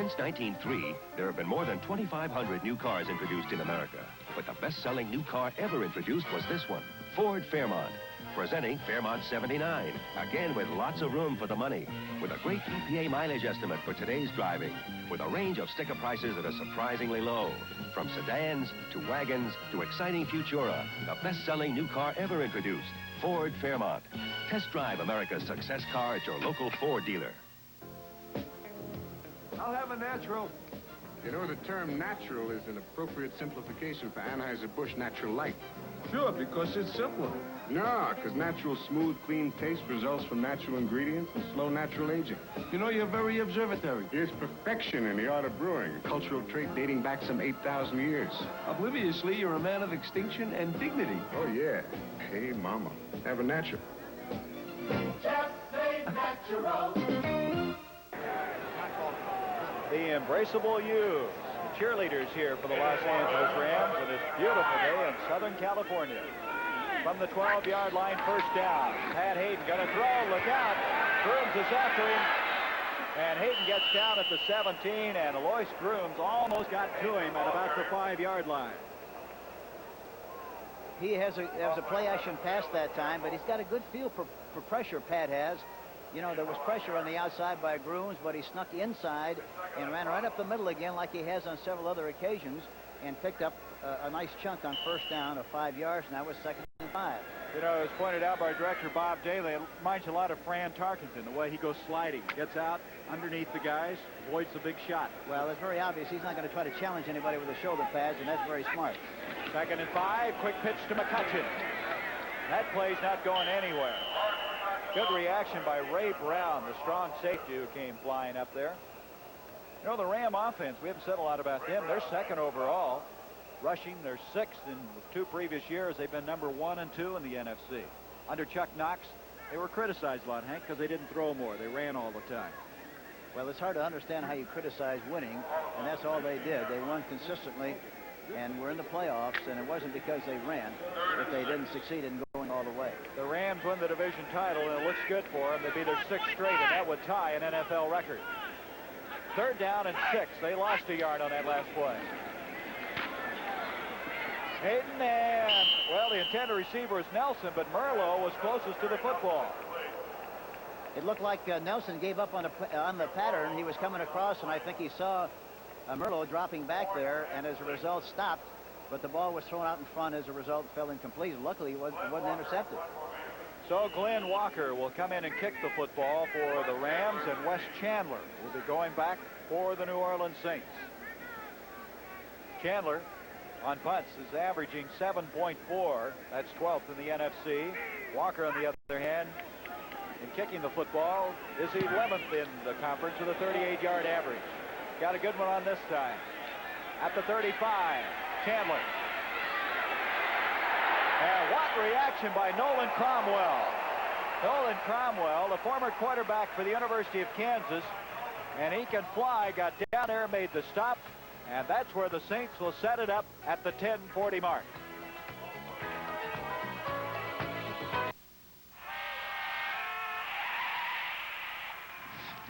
Since 1903, there have been more than 2,500 new cars introduced in America. But the best-selling new car ever introduced was this one, Ford Fairmont. Presenting Fairmont 79, again with lots of room for the money, with a great EPA mileage estimate for today's driving, with a range of sticker prices that are surprisingly low. From sedans to wagons to exciting Futura, the best-selling new car ever introduced, Ford Fairmont. Test drive America's success car at your local Ford dealer. I'll have a natural. You know, the term natural is an appropriate simplification for Anheuser-Busch Natural Light. Sure, because it's simpler. No, because natural, smooth, clean taste results from natural ingredients and slow natural aging. You know, you're very observatory. Here's perfection in the art of brewing, a cultural trait dating back some 8,000 years. Obliviously, you're a man of extinction and dignity. Oh, yeah. Hey, mama. Have a natural. Just say natural. The Embraceable Youths, cheerleaders here for the Los Angeles Rams on this beautiful day in Southern California. From the 12-yard line, first down. Pat Hayden going to throw. Look out. Grooms is after him. And Hayden gets down at the 17, and Alois Grooms almost got to him at about the 5-yard line. He has a play-action pass that time, but he's got a good feel for pressure, Pat has. You know, there was pressure on the outside by Grooms, but he snuck inside and ran right up the middle again like he has on several other occasions and picked up a nice chunk on first down of 5 yards, and that was 2nd and 5. You know, as pointed out by director Bob Daly, it reminds you a lot of Fran Tarkenton, the way he goes sliding. Gets out underneath the guys, avoids the big shot. Well, it's very obvious he's not going to try to challenge anybody with the shoulder pads, and that's very smart. 2nd and 5, quick pitch to McCutcheon. That play's not going anywhere. Good reaction by Ray Brown, the strong safety who came flying up there. You know, the Ram offense, we haven't said a lot about them. They're 2nd overall. Rushing, they're 6th in the 2 previous years. They've been number 1 and 2 in the NFC. Under Chuck Knox, they were criticized a lot, Hank, because they didn't throw more. They ran all the time. Well, it's hard to understand how you criticize winning, and that's all they did. They won consistently and were in the playoffs, and it wasn't because they ran that they didn't succeed in going all the way. The Rams win the division title, and it looks good for them. They'd be their 6th straight, and that would tie an NFL record. 3rd down and 6. They lost a yard on that last play. Hayden, and, well, the intended receiver is Nelson, but Merlo was closest to the football. It looked like Nelson gave up on the pattern. He was coming across, and I think he saw Merlo dropping back there, and as a result stopped, but the ball was thrown out in front. As a result, fell incomplete. Luckily, it wasn't intercepted. So Glenn Walker will come in and kick the football for the Rams, and Wes Chandler will be going back for the New Orleans Saints. Chandler on punts is averaging 7.4. That's 12th in the NFC. Walker, on the other hand, in kicking the football, is 11th in the conference with a 38-yard average. Got a good one on this time. At the 35, Chandler. And what reaction by Nolan Cromwell. Nolan Cromwell, the former quarterback for the University of Kansas, and he can fly, got down there, made the stop, and that's where the Saints will set it up at the 10:40 mark.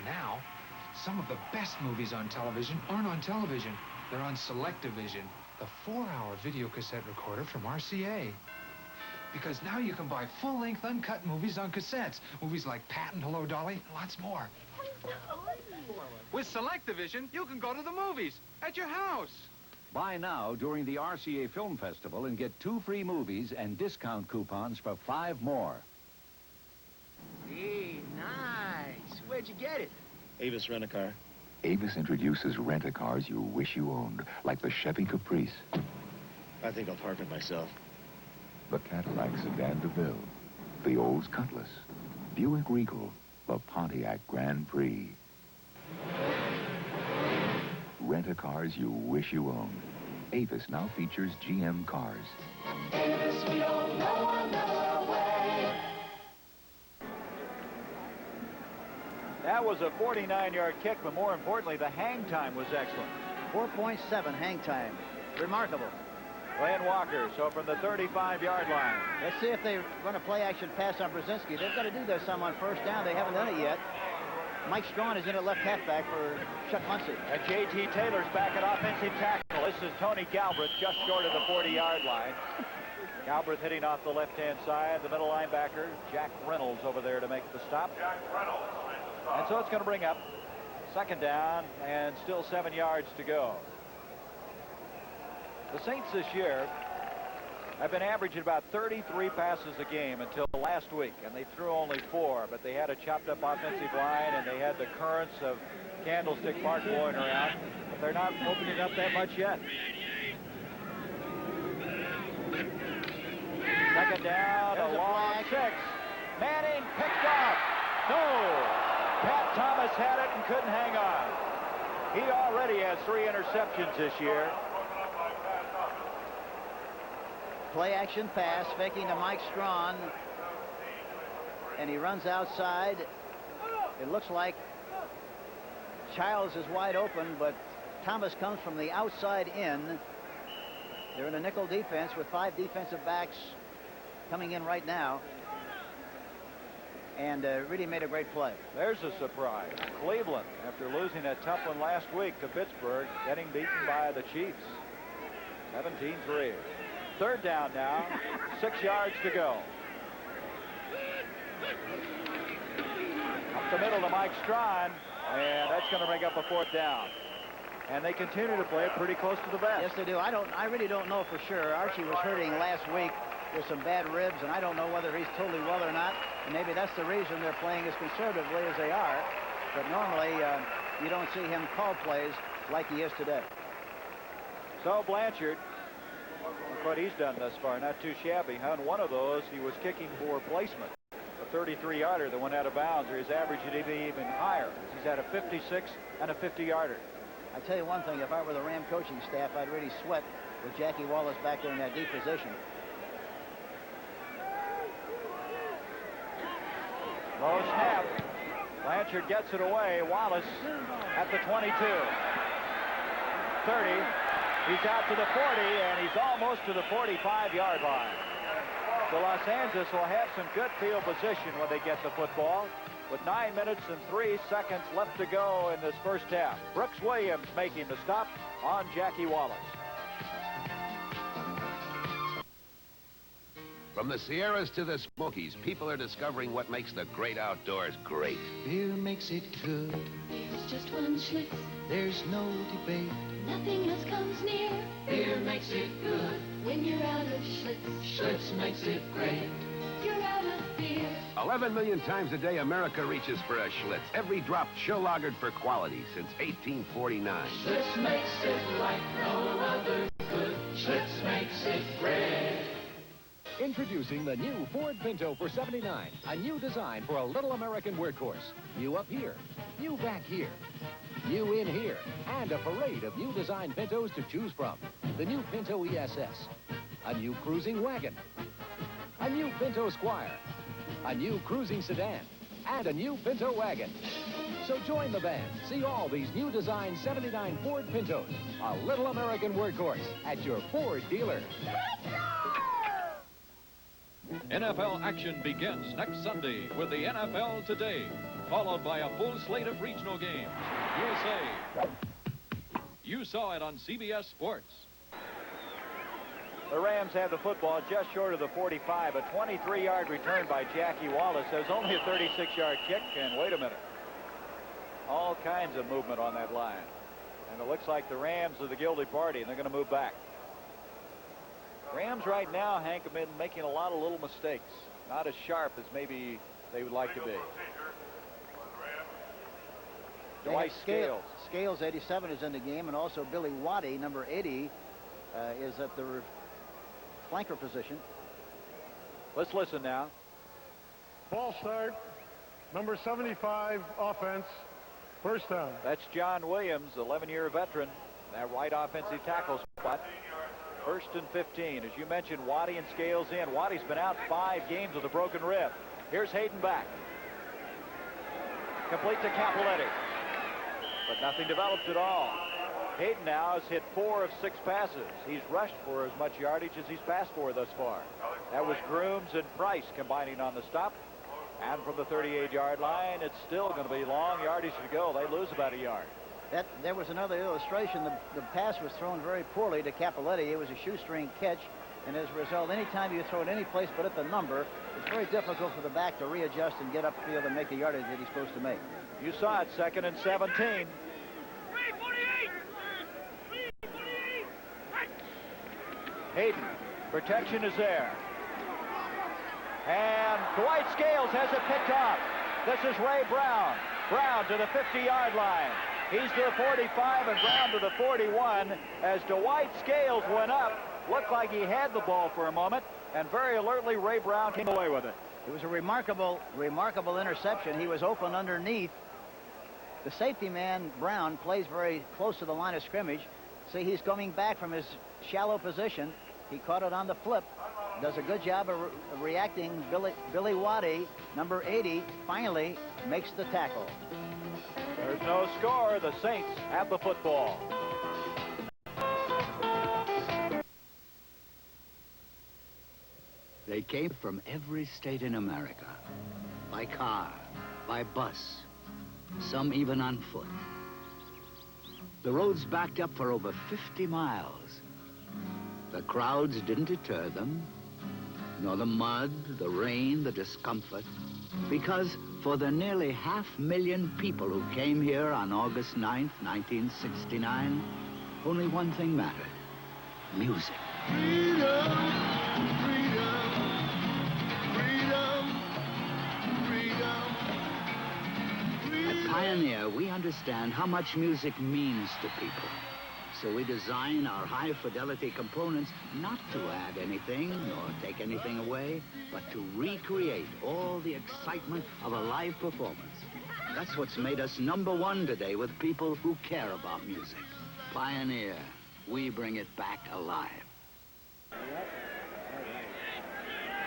Now, some of the best movies on television aren't on television. They're on Select-O-Vision, the 4-hour video cassette recorder from RCA. Because now you can buy full-length uncut movies on cassettes. Movies like Pat and Hello, Dolly, and lots more. With Select-O-Vision, you can go to the movies at your house. Buy now during the RCA Film Festival and get 2 free movies and discount coupons for 5 more. Hey, nice. Where'd you get it? Avis Rent-A-Car. Avis introduces rent-a-cars you wish you owned, like the Chevy Caprice, I think I'll park it myself. the Cadillac Sedan DeVille, the Olds Cutlass, Buick Regal, the Pontiac Grand Prix. Rent-a-cars you wish you owned. Avis now features GM cars. Avis, we don't know another way. That was a 49-yard kick, but more importantly, the hang time was excellent. 4.7 hang time. Remarkable. Glenn Walker, so from the 35-yard line. Let's see if they run a play-action pass on Brzezinski. They've got to do this some on first down. They haven't done it yet. Mike Strawn is in at left halfback for Chuck Muncie. And J.T. Taylor's back at offensive tackle. This is Tony Galbraith, just short of the 40-yard line. Galbraith hitting off the left-hand side. The middle linebacker, Jack Reynolds, over there to make the stop. And so it's going to bring up second down and still 7 yards to go. The Saints this year have been averaging about 33 passes a game until last week, and they threw only 4, but they had a chopped-up offensive line, and they had the currents of Candlestick Park blowing around, but they're not opening up that much yet. Second down, a long 6. Manning picked off. No! Pat Thomas had it and couldn't hang on. He already has 3 interceptions this year. Play action pass, faking to Mike Strawn. And he runs outside. It looks like Childs is wide open, but Thomas comes from the outside in. They're in a nickel defense with 5 defensive backs coming in right now. And really made a great play. There's a surprise. Cleveland, after losing that tough one last week to Pittsburgh, getting beaten by the Chiefs. 17-3. Third down now. 6 yards to go. Up the middle to Mike Strawn, and that's going to bring up a 4th down. And they continue to play it pretty close to the vest. Yes, they do. I really don't know for sure. Archie was hurting last week with some bad ribs, and I don't know whether he's totally well or not. And maybe that's the reason they're playing as conservatively as they are. But normally, you don't see him call plays like he is today. So Blanchard, look what he's done thus far. Not too shabby. On one of those, he was kicking for placement. A 33-yarder that went out of bounds, or his average would be even higher. He's had a 56 and a 50-yarder. I tell you one thing, if I were the Ram coaching staff, I'd really sweat with Jackie Wallace back there in that deep position. Low snap. Blanchard gets it away. Wallace at the 22. 30. He's out to the 40, and he's almost to the 45-yard line. So Los Angeles will have some good field position when they get the football, with 9 minutes and 3 seconds left to go in this first half. Brooks Williams making the stop on Jackie Wallace. From the Sierras to the Smokies, people are discovering what makes the great outdoors great. Beer makes it good. There's just one Schlitz. There's no debate. Nothing else comes near. Beer makes it good. When you're out of Schlitz, Schlitz makes it great. You're out of beer. 11 million times a day, America reaches for a Schlitz. Every drop chill-lagered for quality since 1849. Schlitz makes it like no other good. Schlitz makes it great. Introducing the new Ford Pinto for $79. A new design for a little American workhorse. New up here, new back here, new in here, and a parade of new design Pintos to choose from. The new Pinto ESS, a new cruising wagon, a new Pinto Squire, a new cruising sedan, and a new Pinto wagon. So join the band. See all these new design 79 Ford Pintos, a little American workhorse, at your Ford dealer. NFL action begins next Sunday with the NFL Today, followed by a full slate of regional games. You'll say, you saw it on CBS Sports. The Rams have the football just short of the 45. A 23-yard return by Jackie Wallace. There's only a 36-yard kick, and wait a minute. All kinds of movement on that line. And it looks like the Rams are the guilty party, and they're going to move back. Rams right now, Hank, have been making a lot of little mistakes. Not as sharp as maybe they would like to be. Dwight Scales. Scales, 87, is in the game, and also Billy Waddy, number 80, is at the flanker position. Let's listen now. Ball start, number 75, offense, first down. That's John Williams, 11-year veteran, that right offensive tackle spot. First and 15. As you mentioned, Waddy and Scales in. Waddy's been out 5 games with a broken rib. Here's Hayden back. Complete to Capoletti. But nothing developed at all. Hayden now has hit 4 of 6 passes. He's rushed for as much yardage as he's passed for thus far. That was Grooms and Price combining on the stop. And from the 38-yard line, it's still going to be long yardage to go. They lose about a yard. There was another illustration. The pass was thrown very poorly to Capoletti. It was a shoestring catch, and as a result, anytime you throw it any place but at the number, it's very difficult for the back to readjust and get upfield and make the yardage that he's supposed to make. You saw it, 2nd and 17. Hayden, protection is there. And Dwight Scales has it picked off. This is Ray Brown. Brown to the 50-yard line. He's to the 45 and Brown to the 41 as Dwight Scales went up. Looked like he had the ball for a moment, and very alertly Ray Brown came away with it. It was a remarkable interception. He was open underneath. The safety man, Brown, plays very close to the line of scrimmage. See, he's coming back from his shallow position. He caught it on the flip. Does a good job of reacting. Billy Waddy, number 80, finally makes the tackle. There's no score. The Saints have the football. They came from every state in America, by car, by bus, some even on foot. The roads backed up for over 50 miles. The crowds didn't deter them, nor the mud, the rain, the discomfort, because for the nearly 500,000 people who came here on August 9th, 1969, only one thing mattered: music. At Pioneer, we understand how much music means to people. So we design our high-fidelity components not to add anything nor take anything away, but to recreate all the excitement of a live performance. That's what's made us #1 today with people who care about music. Pioneer, we bring it back alive.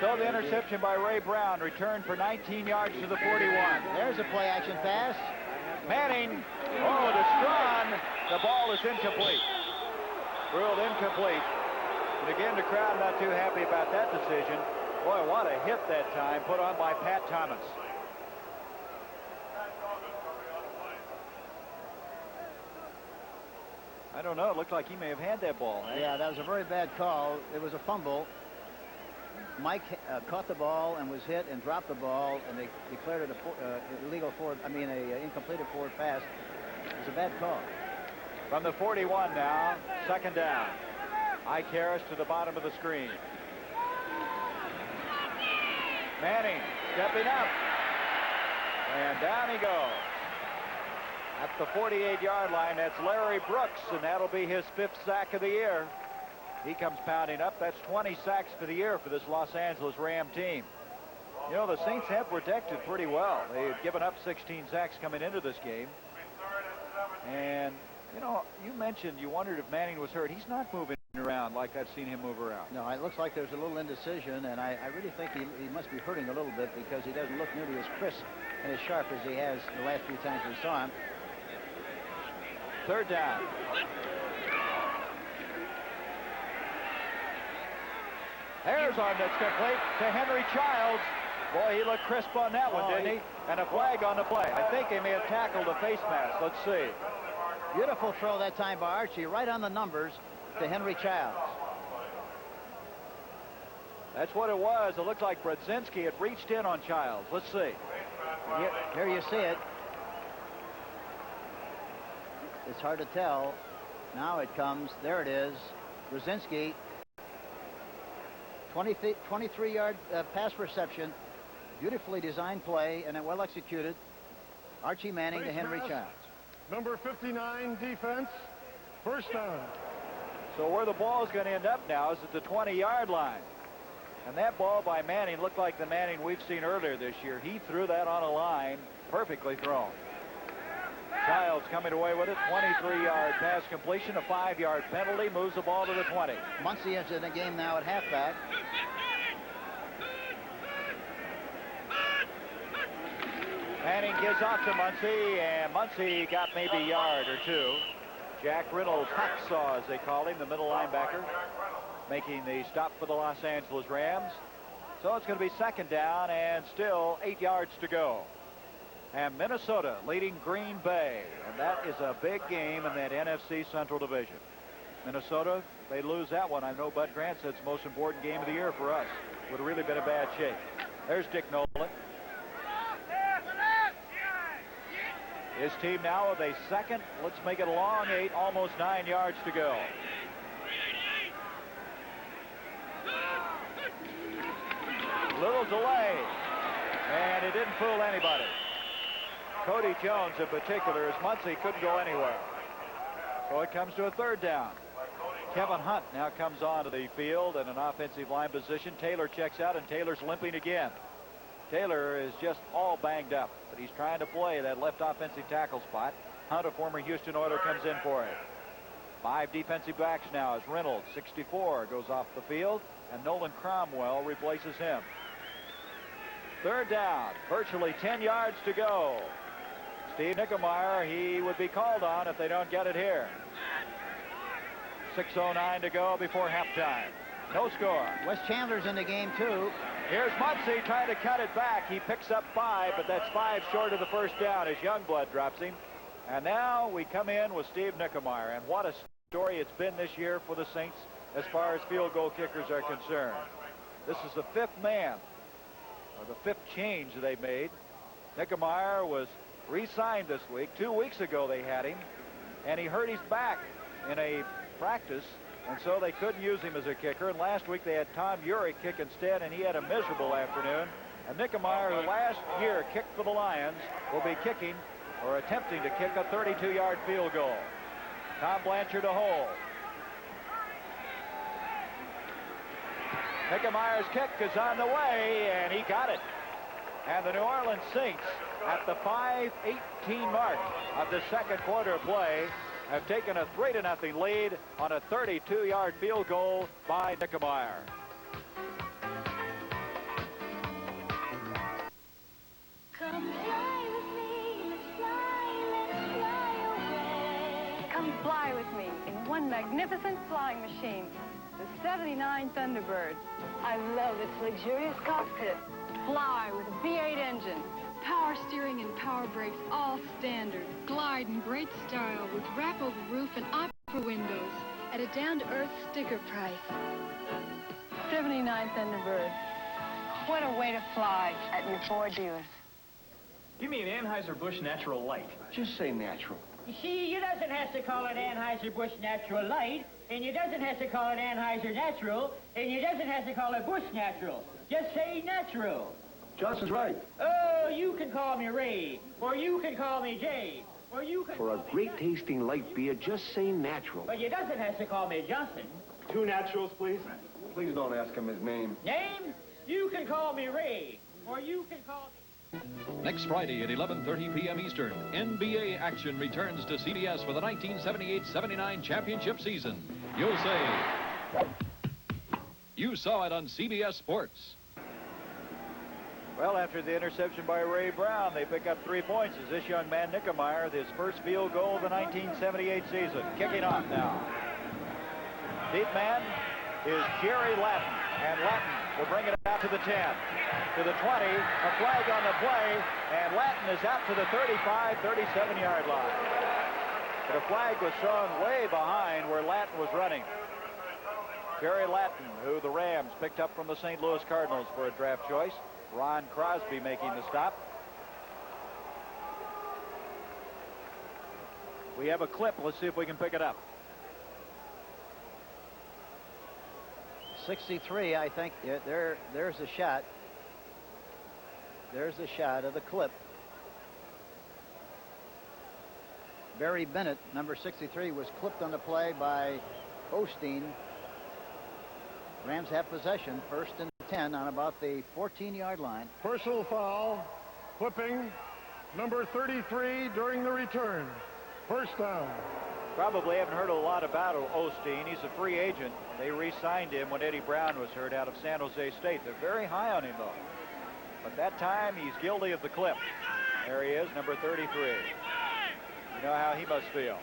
So the interception by Ray Brown, returned for 19 yards to the 41. There's a play-action pass. Manning, to Strawn. The ball is incomplete. Ruled incomplete. And again, the crowd not too happy about that decision. Boy, what a hit that time put on by Pat Thomas. I don't know. It looked like he may have had that ball. Eh? Yeah, that was a very bad call. It was a fumble. Mike caught the ball and was hit and dropped the ball, and they declared it a incompleted forward pass. It was a bad call. From the 41 now, 2nd down. Ike Harris to the bottom of the screen. Manning stepping up. And down he goes. At the 48-yard line, that's Larry Brooks, and that'll be his 5th sack of the year. He comes pounding up. That's 20 sacks for the year for this Los Angeles Ram team. You know, the Saints have protected pretty well. They've given up 16 sacks coming into this game. And, you know, you mentioned you wondered if Manning was hurt. He's not moving around like I've seen him move around. No, it looks like there's a little indecision, and I really think he must be hurting a little bit because he doesn't look nearly as crisp and as sharp as he has the last few times we saw him. 3rd down. There's on that's complete to Henry Childs. Boy, he looked crisp on that one, didn't he? And a flag on the play. I think they may have tackled a face mask. Let's see. Beautiful throw that time by Archie, right on the numbers to Henry Childs. That's what it was. It looked like Brodzinski had reached in on Childs. Let's see. Here you see it. It's hard to tell. Now it comes. There it is. Brodzinski. 23-yard pass reception. Beautifully designed play and well executed. Archie Manning to Henry Childs. Number 59 defense. 1st down. So where the ball is going to end up now is at the 20-yard line. And that ball by Manning looked like the Manning we've seen earlier this year. He threw that on a line, perfectly thrown. Childs coming away with it. 23-yard pass completion, a 5-yard penalty, moves the ball to the 20. Muncie is in the game now at halfback. Manning gives off to Muncie, and Muncie got maybe a yard or two. Jack Reynolds, Hacksaw as they call him, the middle linebacker, making the stop for the Los Angeles Rams. So it's going to be second down and still 8 yards to go. And Minnesota leading Green Bay. And that is a big game in that NFC Central Division. Minnesota, if they lose that one, I know Bud Grant said it's the most important game of the year for us. Would have really been a bad shape. There's Dick Nolan. His team now with a second. Let's make it a long 8, almost 9 yards to go. Little delay, and it didn't fool anybody. Cody Jones in particular, as Muncie couldn't go anywhere. So it comes to a third down. Kevin Hunt now comes onto the field in an offensive line position. Taylor checks out, and Taylor's limping again. Taylor is just all banged up, but he's trying to play that left offensive tackle spot. Hunt, a former Houston Oiler, comes in for it. 5 defensive backs now as Reynolds, 64, goes off the field, and Nolan Cromwell replaces him. Third down, virtually 10 yards to go. Steve Nickemeyer, he would be called on if they don't get it here. 6:09 to go before halftime. No score. Wes Chandler's in the game, too. Here's Muncie trying to cut it back. He picks up 5, but that's 5 short of the first down as Youngblood drops him. And now we come in with Steve Nickemeyer. And what a story it's been this year for the Saints as far as field goal kickers are concerned. This is the 5th man, or the 5th change they've made. Nickemeyer was re-signed this week. 2 weeks ago they had him, and he hurt his back in a practice, and so they couldn't use him as a kicker. And last week they had Tom Urey kick instead, and he had a miserable afternoon. And Nickemeyer, who last year kicked for the Lions, will be kicking, or attempting to kick, a 32-yard field goal. Tom Blanchard to hold. Nickemeyer's kick is on the way, and he got it. And the New Orleans Saints, at the 5:18 mark of the second quarter play, have taken a 3-0 lead on a 32-yard field goal by Nickemeyer. Come fly with me, let's fly away. Come fly with me in one magnificent flying machine, the 79 Thunderbird. I love its luxurious cockpit. Fly with a V8 engine. Power steering and power brakes, all standard. Glide in great style with wrap-over roof and opera windows at a down-to-earth sticker price. 79 Thunderbird. What a way to fly at your Ford dealers. Give me an Anheuser-Busch Natural Light. Just say natural. You see, you doesn't have to call it Anheuser-Busch Natural Light, and you doesn't have to call it Anheuser Natural, and you doesn't have to call it Busch Natural. Just say natural. Johnson's right. Oh, you can call me Ray, or you can call me Jay, or you can For a great tasting light beer, just say natural. But you doesn't have to call me Johnson. 2 naturals, please. Please don't ask him his name. Name? You can call me Ray, or you can call me... Next Friday at 11:30 p.m. Eastern, NBA action returns to CBS for the 1978-79 championship season. You'll say, you saw it on CBS Sports. Well, after the interception by Ray Brown, they pick up 3 points as this young man, Nickemeyer, his first field goal of the 1978 season. Kicking off now. Deep man is Jerry Latin, and Latin will bring it out to the 10, to the 20, a flag on the play, and Latin is out to the 35, 37-yard line. But a flag was thrown way behind where Latin was running. Jerry Latin, who the Rams picked up from the St. Louis Cardinals for a draft choice. Ron Crosby making the stop. We have a clip. Let's see if we can pick it up. 63, I think. Yeah, there's a shot. There's a shot of the clip. Barry Bennett, number 63, was clipped on the play by Osteen. Rams have possession, first and 10 on about the 14-yard line. Personal foul, clipping, number 33 during the return. First down. Probably haven't heard a lot about Osteen. He's a free agent. They re-signed him when Eddie Brown was hurt out of San Jose State. They're very high on him, though. But that time, he's guilty of the clip. There he is, number 33. You know how he must feel.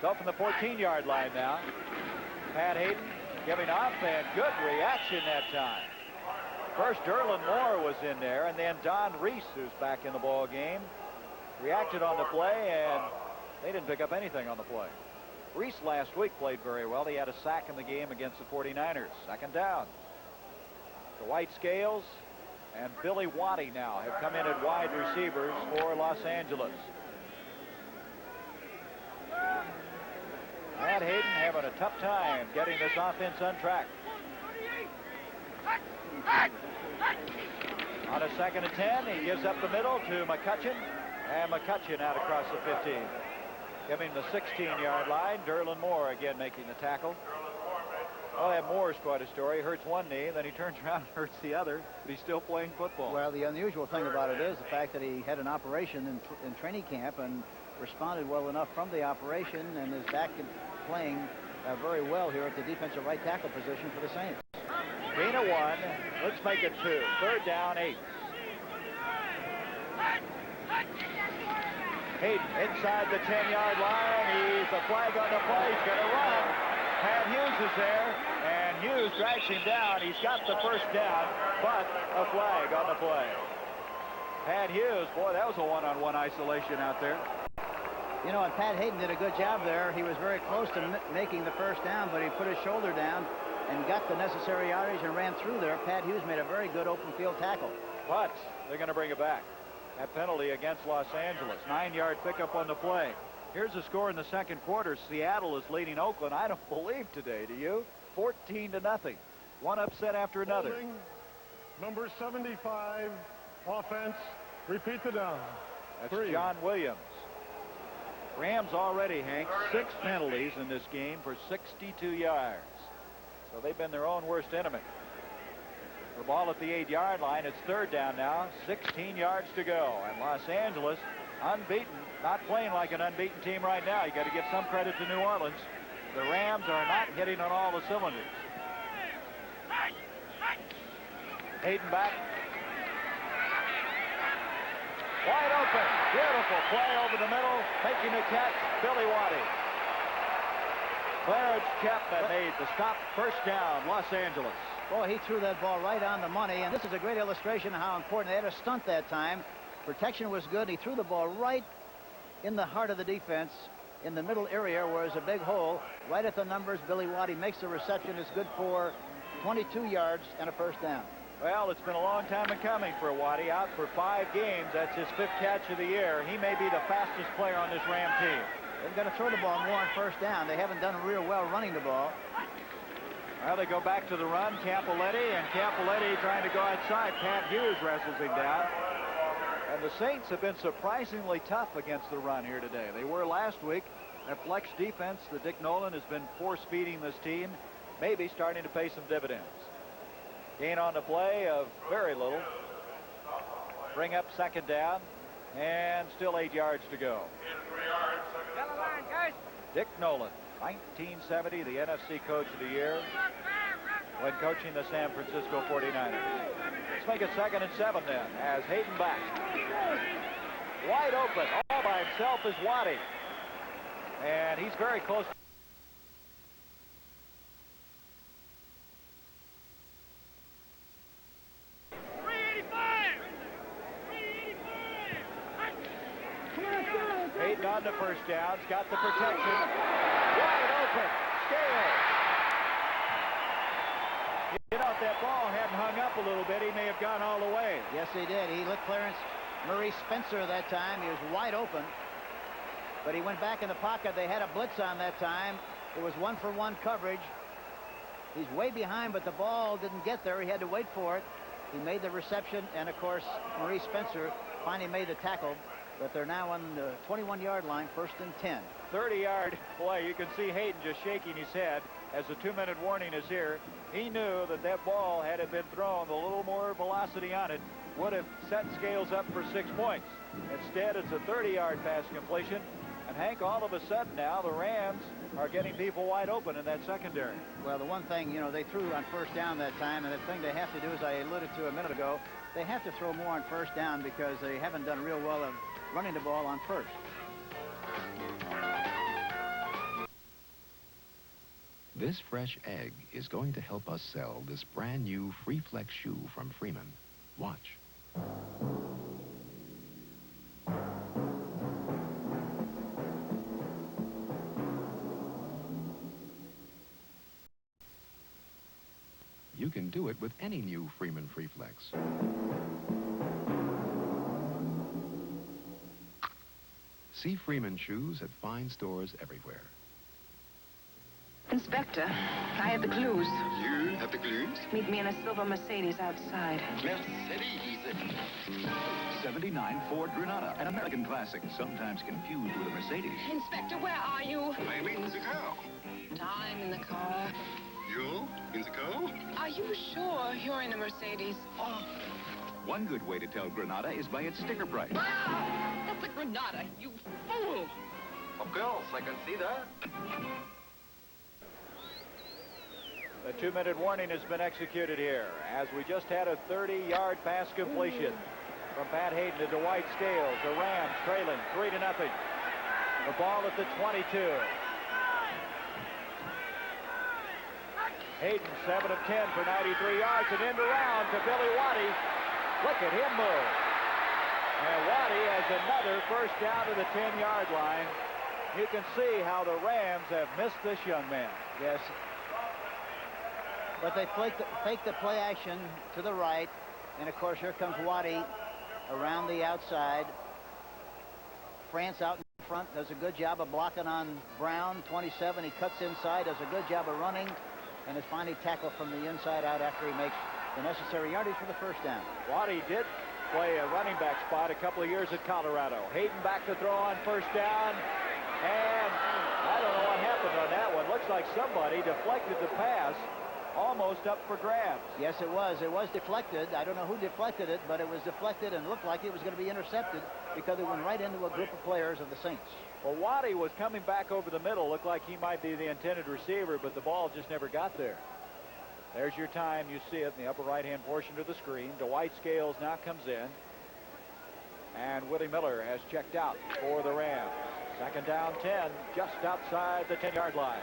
So from the 14-yard line now, Pat Hayden giving off, and good reaction that time. First, Derlin Moore was in there, and then Don Reese, who's back in the ball game, reacted on the play, and they didn't pick up anything on the play. Reese last week played very well. He had a sack in the game against the 49ers. Second down. The White Scales and Billy Waddy now have come in at wide receivers for Los Angeles. Matt Hayden having a tough time getting this offense on track. On a 2nd and 10, he gives up the middle to McCutcheon, and McCutcheon out across the 15. Giving the 16-yard line. Derlin Moore again making the tackle. Oh, that Moore's quite a story. Hurts one knee, then he turns around and hurts the other, but he's still playing football. Well, the unusual thing about it is the fact that he had an operation in training camp and responded well enough from the operation and is back playing very well here at the defensive right tackle position for the Saints. Gain of 1. Let's make it 2. Third down, 8. Hayden inside the 10-yard line. He's a flag on the play. He's going to run. Pat Hughes is there, and Hughes drags him down. He's got the first down, but a flag on the play. Pat Hughes, boy, that was a one-on-one isolation out there. You know, and Pat Hayden did a good job there. He was very close to making the first down, but he put his shoulder down and got the necessary yardage and ran through there. Pat Hughes made a very good open field tackle. But they're going to bring it back. That penalty against Los Angeles. 9-yard pickup on the play. Here's the score in the second quarter. Seattle is leading Oakland. I don't believe today, do you? 14-0. One upset after another. Holding, number 75, offense. Repeat the down. That's 3. John Williams. Rams already, Hank, 6 penalties in this game for 62 yards. So they've been their own worst enemy. The ball at the 8-yard line. It's third down now. 16 yards to go. And Los Angeles, unbeaten, not playing like an unbeaten team right now. You got to give some credit to New Orleans. The Rams are not hitting on all the cylinders. Hayden back. Wide open. Beautiful play over the middle. Making the catch, Billy Waddy. Clarence Chapman made the stop. First down, Los Angeles. Boy, he threw that ball right on the money, and this is a great illustration of how important. They had a stunt that time. Protection was good. He threw the ball right in the heart of the defense, in the middle area where there's a big hole. Right at the numbers, Billy Waddy makes the reception. It's good for 22 yards and a first down. Well, it's been a long time in coming for Waddy. Out for 5 games. That's his 5th catch of the year. He may be the fastest player on this Ram team. They've got to throw the ball more on first down. They haven't done real well running the ball. Well, they go back to the run. Campbelletti, and Campbelletti trying to go outside. Pat Hughes wrestles him down. And the Saints have been surprisingly tough against the run here today. They were last week. That flex defense that Dick Nolan has been force-feeding this team, maybe starting to pay some dividends. Gain on the play of very little. Bring up second down, and still 8 yards to go. Dick Nolan, 1970, the NFC Coach of the Year when coaching the San Francisco 49ers. Let's make it 2nd and 7 then, as Hayden back. Wide open, all by himself is Waddy. And he's very close. Hayden on the first down, got the protection. Wide open, Scales. You know, if that ball hadn't hung up a little bit, he may have gone all the way. Yes, he did. He looked Clarence Murray Spencer that time. He was wide open. But he went back in the pocket. They had a blitz on that time. It was 1-for-1 coverage. He's way behind, but the ball didn't get there. He had to wait for it. He made the reception, and, of course, Murray Spencer finally made the tackle. But they're now on the 21-yard line, 1st and 10. 30-yard play. You can see Hayden just shaking his head as the 2-minute warning is here. He knew that that ball, had it been thrown, a little more velocity on it, would have set Scales up for 6 points. Instead, it's a 30-yard pass completion. And, Hank, all of a sudden now, the Rams are getting people wide open in that secondary. Well, the one thing, you know, they threw on first down that time, and the thing they have to do, as I alluded to a minute ago, they have to throw more on first down because they haven't done real well of running the ball on first. This fresh egg is going to help us sell this brand new Free Flex shoe from Freeman. Watch. You can do it with any new Freeman Free Flex. See Freeman shoes at fine stores everywhere. Inspector, I have the clues. You have the clues? Meet me in a silver Mercedes outside. Mercedes. 79 Ford Granada, an American classic, sometimes confused with a Mercedes. Inspector, where are you? I'm in the car. I'm in the car. You in the car? Are you sure you're in a Mercedes? Oh. One good way to tell Granada is by its sticker price. Ah, that's a Granada, you fool! Of course, I can see that. The 2-minute warning has been executed here as we just had a 30-yard pass completion from Pat Hayden to Dwight Scales. The Rams trailing 3-0. The ball at the 22. Hayden 7 of 10 for 93 yards and end around to Billy Waddy. Look at him move. And Waddy has another first down to the 10-yard line. You can see how the Rams have missed this young man. Yes. But they fake the play action to the right. And, of course, here comes Waddy around the outside. France out in front does a good job of blocking on Brown. 27, he cuts inside, does a good job of running, and is finally tackled from the inside out after he makes the necessary yardage for the first down. Waddy did play a running back spot a couple of years at Colorado. Hayden back to throw on first down. And I don't know what happened on that one. Looks like somebody deflected the pass. Almost up for grabs. Yes, it was. It was deflected. I don't know who deflected it, but it was deflected and looked like it was going to be intercepted because it went right into a group of players of the Saints. Well, Waddy was coming back over the middle. Looked like he might be the intended receiver, but the ball just never got there. There's your time. You see it in the upper right-hand portion of the screen. Dwight Scales now comes in. And Willie Miller has checked out for the Rams. Second down 10, just outside the 10-yard line.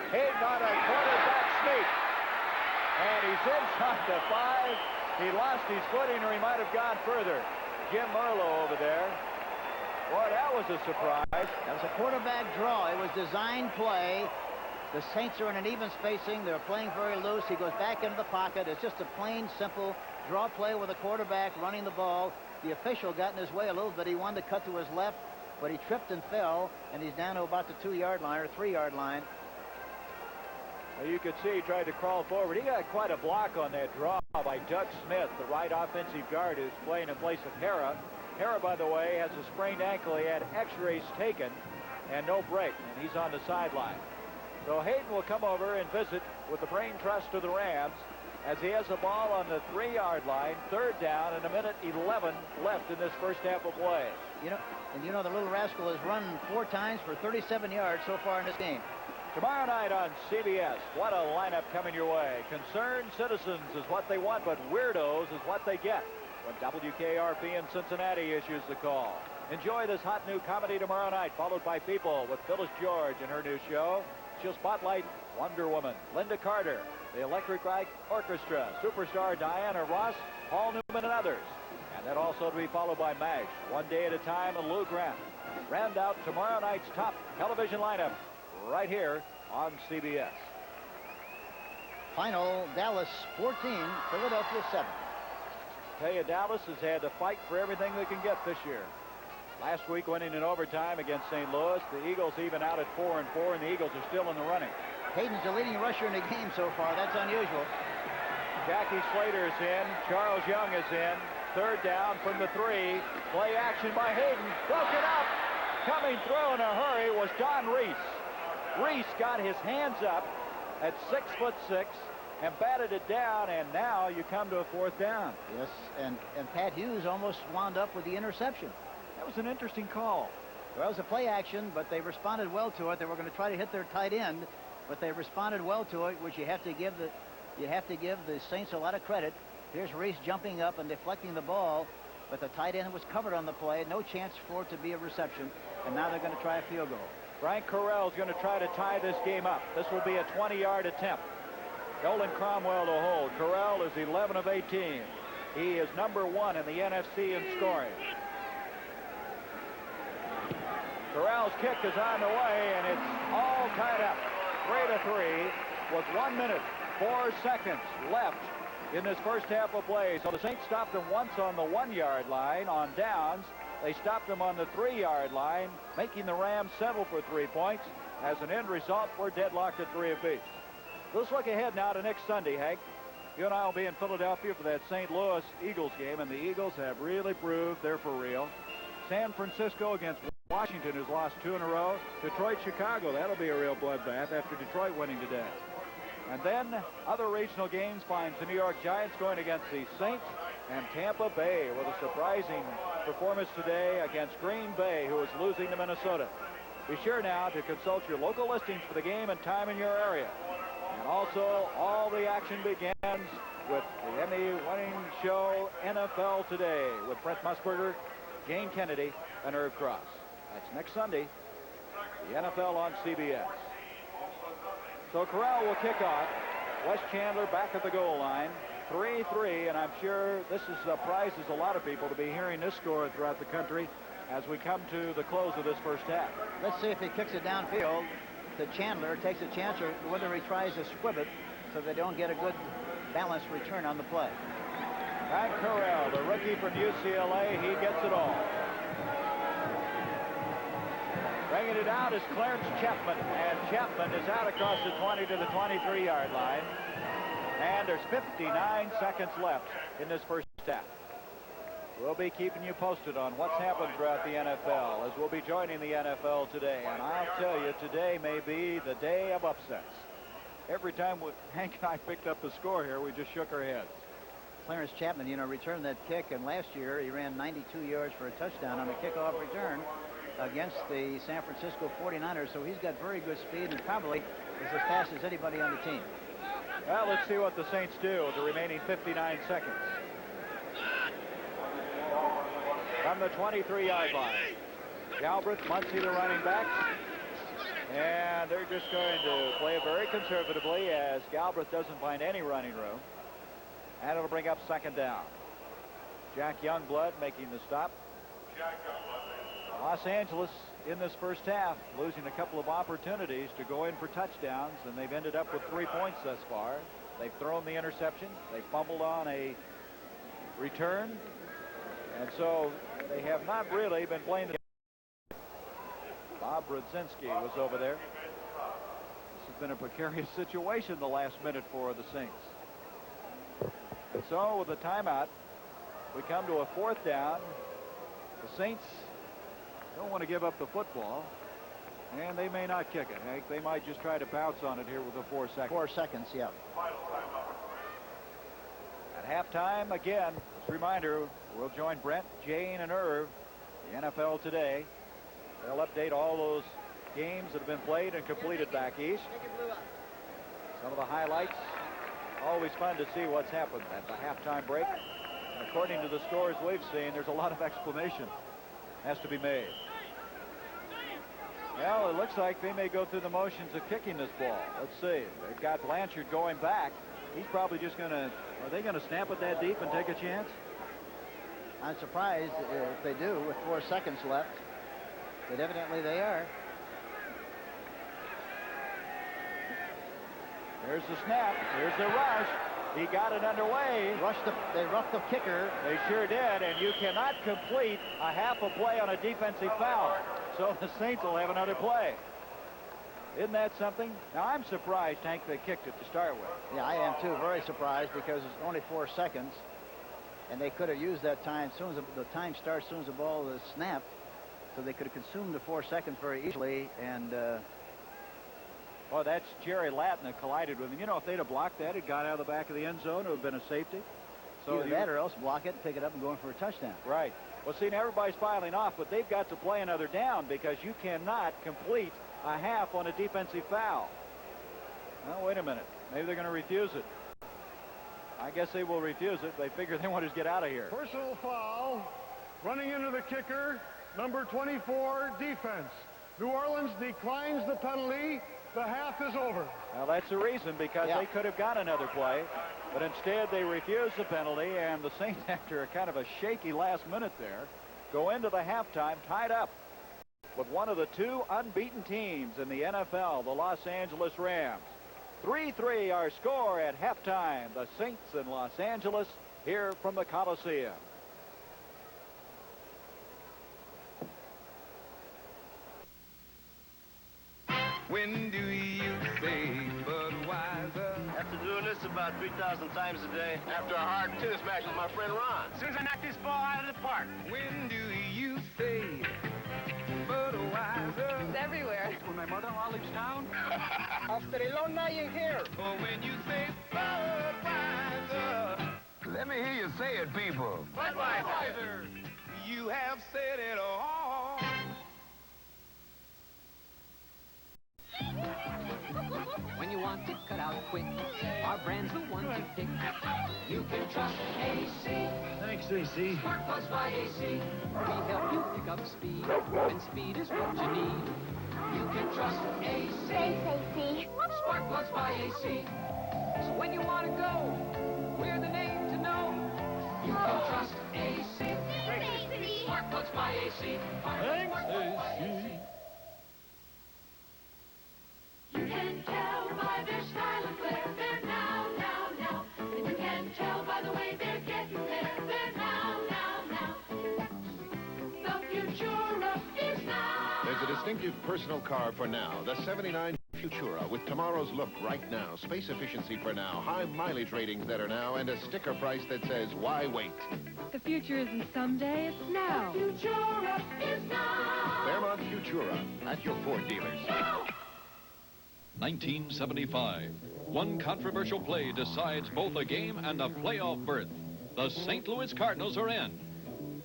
Hayden on a quarterback sneak. And he's inside the 5. He lost his footing, or he might have gone further. Jim Merlo over there. Boy, that was a surprise. That was a quarterback draw. It was designed play. The Saints are in an even spacing. They're playing very loose. He goes back into the pocket. It's just a plain, simple draw play with a quarterback running the ball. The official got in his way a little bit. He wanted to cut to his left, but he tripped and fell, and he's down to about the 2-yard line or 3-yard line. Well, you could see he tried to crawl forward. He got quite a block on that draw by Doug Smith, the right offensive guard who's playing in place of Hara. Hara, by the way, has a sprained ankle. He had x-rays taken and no break, and he's on the sideline. So Hayden will come over and visit with the brain trust of the Rams as he has the ball on the 3-yard line, third down, and 1:11 left in this first half of play. You know, the little rascal has run 4 times for 37 yards so far in this game. Tomorrow night on CBS, what a lineup coming your way. Concerned citizens is what they want, but weirdos is what they get when WKRP in Cincinnati issues the call. Enjoy this hot new comedy tomorrow night, followed by People with Phyllis George in her new show. She'll spotlight Wonder Woman, Linda Carter, the Electric Light Orchestra, superstar Diana Ross, Paul Newman, and others. And then also to be followed by MASH, One Day at a Time, and Lou Grant. Round out tomorrow night's top television lineup right here on CBS. Final, Dallas 14, Philadelphia 7. Tell you, Dallas has had to fight for everything they can get this year. Last week winning in overtime against St. Louis. The Eagles even out at 4-4, and the Eagles are still in the running. Hayden's the leading rusher in the game so far. That's unusual. Jackie Slater is in. Charles Young is in. Third down from the 3. Play action by Hayden. Broken up. Coming through in a hurry was Don Reese. Reese got his hands up at 6'6" and batted it down, and now you come to a 4th down. Yes, and Pat Hughes almost wound up with the interception. That was an interesting call. Well, it was a play action, but they responded well to it. They were going to try to hit their tight end, but they responded well to it, which you have to give the Saints a lot of credit. Here's Reese jumping up and deflecting the ball, but the tight end was covered on the play. No chance for it to be a reception, and now they're going to try a field goal. Frank Correll's going to try to tie this game up. This will be a 20-yard attempt. Nolan Cromwell to hold. Correll is 11 of 18. He is number 1 in the NFC in scoring. Correll's kick is on the way, and it's all tied up. 3-3 with 1 minute, 4 seconds left in this first half of play. So the Saints stopped them once on the 1-yard line on downs. They stopped them on the 3-yard line, making the Rams settle for 3 points. As an end result, we're deadlocked at 3 apiece. Let's look ahead now to next Sunday, Hank. You and I will be in Philadelphia for that St. Louis Eagles game, and the Eagles have really proved they're for real. San Francisco against Washington, who's lost 2 in a row. Detroit, Chicago, that'll be a real bloodbath after Detroit winning today. And then other regional games finds the New York Giants going against the Saints, and Tampa Bay with a surprising performance today against Green Bay, who is losing to Minnesota. Be sure now to consult your local listings for the game and time in your area. And also, all the action begins with the Emmy-winning show NFL Today with Brent Musburger, Jane Kennedy, and Irv Cross. That's next Sunday, the NFL on CBS. So Corral will kick off. Wes Chandler back at the goal line. 3-3, and I'm sure this surprises a lot of people to be hearing this score throughout the country as we come to the close of this first half. Let's see if he kicks it downfield to Chandler, takes a chance, or whether he tries to squib it so they don't get a good balanced return on the play. Frank Corral, the rookie from UCLA, he gets it all. Bringing it out is Clarence Chapman, and Chapman is out across the 20 to the 23-yard line. And there's 59 seconds left in this first half. We'll be keeping you posted on what's happened throughout the NFL as we'll be joining the NFL today. And I'll tell you, today may be the day of upsets. Every time Hank and I picked up the score here, we just shook our heads. Clarence Chapman, returned that kick, and last year he ran 92 yards for a touchdown on a kickoff return against the San Francisco 49ers, so he's got very good speed and probably is as fast as anybody on the team. Well, let's see what the Saints do with the remaining 59 seconds. From the 23-yard line, Galbraith, Muncie, the running backs, and they're just going to play very conservatively as Galbraith doesn't find any running room, and it'll bring up second down. Jack Youngblood making the stop. Los Angeles in this first half losing a couple of opportunities to go in for touchdowns, and they've ended up with 3 points thus far. They've thrown the interception. They fumbled on a return, and so they have not really been playing the Bob Brzezinski was over there. This has been a precarious situation the last minute for the Saints. And so with the timeout, we come to a fourth down. The Saints don't want to give up the football, and they may not kick it, Hank. They might just try to bounce on it here with the 4 seconds. 4 seconds, yeah. At halftime, again, just a reminder, we'll join Brent, Jane, and Irv, the NFL Today. They'll update all those games that have been played and completed back east. Some of the highlights. Always fun to see what's happened at the halftime break. And according to the scores we've seen, there's a lot of explanation has to be made. Well, it looks like they may go through the motions of kicking this ball. Let's see. They've got Blanchard going back. He's probably just going to, are they going to snap it that deep and take a chance? I'm surprised if they do with 4 seconds left, but evidently they are. Here's the snap. Here's the rush. He got it underway. They roughed the kicker. They sure did, and you cannot complete a half a play on a defensive foul. So the Saints will have another play. Isn't that something? Now, I'm surprised, Hank, they kicked it to start with. Yeah, I am too. Very surprised because it's only 4 seconds, and they could have used that time as soon as the time starts, as soon as the ball is snapped, so they could have consumed the 4 seconds very easily. And oh, that's Jerry Latin that collided with him. If they'd have blocked that, it got out of the back of the end zone, it would have been a safety. So either that or else block it, pick it up, and go in for a touchdown. Right. Well, see, now everybody's piling off, but they've got to play another down because you cannot complete a half on a defensive foul. Well, wait a minute. Maybe they're going to refuse it. I guess they will refuse it. They figure they want to get out of here. Personal foul. Running into the kicker, number 24, defense. New Orleans declines the penalty. The half is over. Well, that's the reason, because they could have got another play, but instead they refused the penalty, and the Saints, after a kind of a shaky last minute there, go into the halftime tied up with one of the two unbeaten teams in the NFL, the Los Angeles Rams. 3-3 our score at halftime. The Saints in Los Angeles here from the Coliseum. When do you say Budweiser? After doing this about 3,000 times a day. After a hard tennis match with my friend Ron. As soon as I knock this ball out of the park. When do you say Budweiser? It's everywhere. When my mother-in-law leaves town? After a long night in here. Or when you say Budweiser. Let me hear you say it, people. Budweiser. You have said it all. When you want it cut out quick, our brand's the one to pick. You can trust AC. Thanks, AC. Spark Plugs by AC. We help you pick up speed, and speed is what you need. You can trust AC. Thanks, AC. Spark Plugs by AC. So when you want to go, we're the name to know. You can trust AC. Thanks, AC. Spark Plugs by AC. Thanks, AC. You can tell by their style and flair. They're now. And you can tell by the way they're getting there. They're now. The Futura is now. There's a distinctive personal car for now. The 79 Futura with tomorrow's look right now. Space efficiency for now. High mileage ratings that are now. And a sticker price that says, why wait? The future isn't someday, it's now. The Futura is now. Fairmont Futura at your Ford dealers. Now. 1975. One controversial play decides both a game and a playoff berth. The St. Louis Cardinals are in.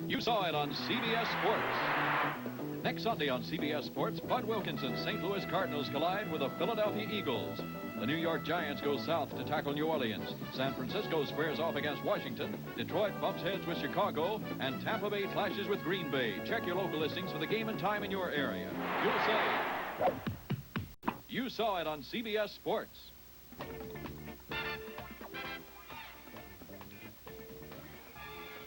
You saw it on CBS Sports. Next Sunday on CBS Sports, Bud Wilkinson's St. Louis Cardinals collide with the Philadelphia Eagles. The New York Giants go south to tackle New Orleans. San Francisco squares off against Washington. Detroit bumps heads with Chicago. And Tampa Bay clashes with Green Bay. Check your local listings for the game and time in your area. You'll say... You saw it on CBS Sports.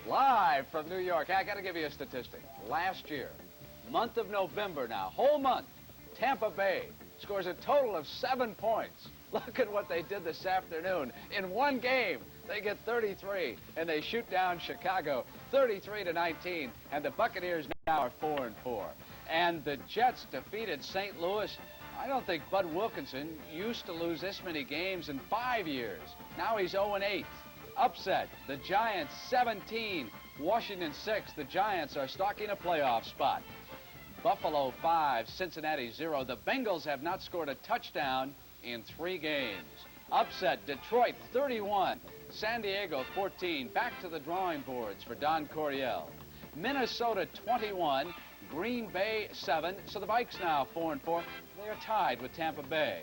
Live from New York, I got to give you a statistic. Last year, month of November now, whole month, Tampa Bay scores a total of 7 points. Look at what they did this afternoon. In one game, they get 33, and they shoot down Chicago 33-19, and the Buccaneers now are 4-4. And the Jets defeated St. Louis. I don't think Bud Wilkinson used to lose this many games in 5 years. Now he's 0-8. Upset. The Giants 17, Washington 6. The Giants are stalking a playoff spot. Buffalo 5, Cincinnati 0. The Bengals have not scored a touchdown in 3 games. Upset. Detroit 31, San Diego 14. Back to the drawing boards for Don Coryell. Minnesota 21. Green Bay 7, so the Vikes now 4-4. They are tied with Tampa Bay.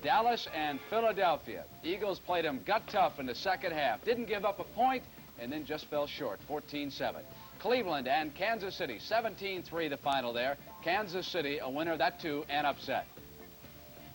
Dallas and Philadelphia. Eagles played them gut tough in the second half. Didn't give up a point and then just fell short, 14-7. Cleveland and Kansas City, 17-3 the final there. Kansas City a winner, that too, and upset.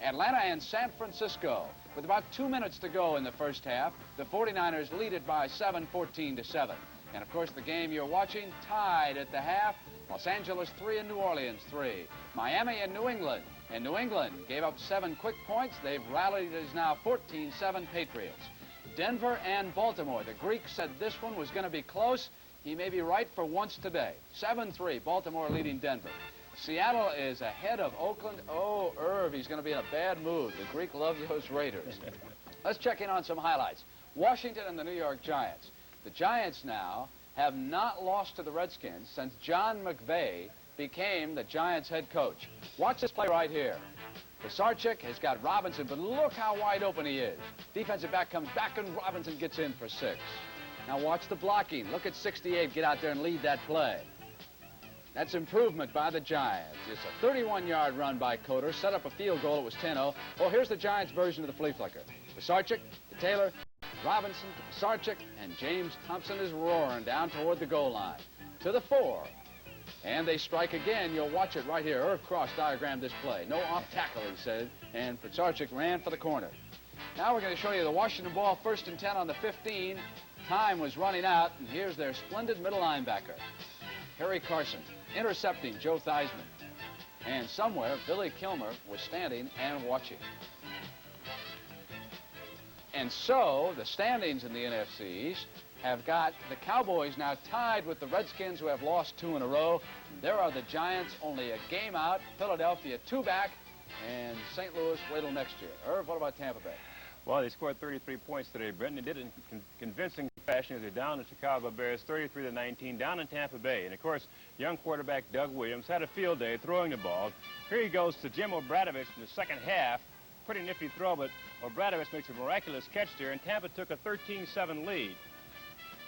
Atlanta and San Francisco. With about 2 minutes to go in the first half, the 49ers lead it by 7, 14-7. And of course the game you're watching tied at the half. Los Angeles 3 and New Orleans 3. Miami and New England. And New England gave up 7 quick points. They've rallied. It is now 14-7 Patriots. Denver and Baltimore. The Greek said this one was going to be close. He may be right for once today. 7-3, Baltimore leading Denver. Seattle is ahead of Oakland. Oh, Irv, he's going to be in a bad mood. The Greek loves those Raiders. Let's check in on some highlights. Washington and the New York Giants. The Giants now have not lost to the Redskins since John McVay became the Giants head coach. Watch this play right here. Pisarcik has got Robinson, but look how wide open he is. Defensive back comes back, and Robinson gets in for 6. Now watch the blocking. Look at 68 get out there and lead that play. That's improvement by the Giants. It's a 31-yard run by Coder. Set up a field goal. It was 10-0. Oh, here's the Giants version of the flea flicker. Pisarcik to Taylor. Robinson to Pisarcik, and James Thompson is roaring down toward the goal line. To the 4. And they strike again. You'll watch it right here. Irv Cross diagrammed this play. No off tackle, he said, and Pisarcik ran for the corner. Now we're going to show you the Washington ball, 1st and 10 on the 15. Time was running out, and here's their splendid middle linebacker, Harry Carson, intercepting Joe Theismann. And somewhere, Billy Kilmer was standing and watching. And so, the standings in the NFC East have got the Cowboys now tied with the Redskins, who have lost 2 in a row. There are the Giants, only a game out. Philadelphia 2 back, and St. Louis wait till next year. Irv, what about Tampa Bay? Well, they scored 33 points today, Brenton. They did it in convincing fashion as they're down the Chicago Bears, 33-19, down in Tampa Bay. And, of course, young quarterback Doug Williams had a field day throwing the ball. Here he goes to Jim Obradovich in the second half. Pretty nifty throw, but Obradovich makes a miraculous catch there, and Tampa took a 13-7 lead.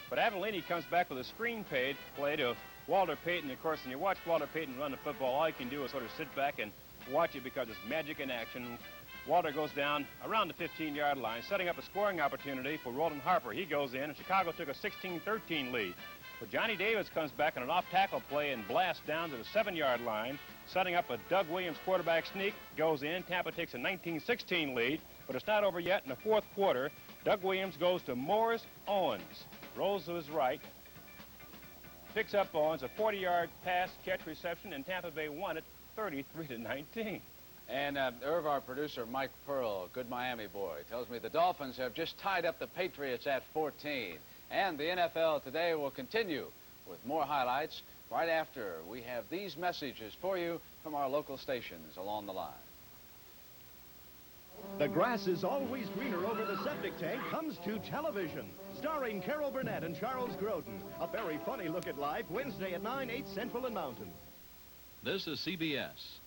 But Avellini comes back with a screen play to Walter Payton. Of course, when you watch Walter Payton run the football, all you can do is sort of sit back and watch it because it's magic in action. Walter goes down around the 15-yard line, setting up a scoring opportunity for Roland Harper. He goes in, and Chicago took a 16-13 lead. But Johnny Davis comes back on an off-tackle play and blasts down to the 7-yard line, setting up a Doug Williams quarterback sneak. Goes in. Tampa takes a 19-16 lead, but it's not over yet. In the 4th quarter, Doug Williams goes to Morris Owens. Rolls to his right, picks up Owens, a 40-yard pass, catch, reception, and Tampa Bay won it 33-19. And Irv, our producer, Mike Pearl, good Miami boy, tells me the Dolphins have just tied up the Patriots at 14. And the NFL today will continue with more highlights right after we have these messages for you from our local stations along the line. The grass is always greener over the septic tank comes to television. Starring Carol Burnett and Charles Grodin. A very funny look at life, Wednesday at 9, 8 Central and Mountain. This is CBS.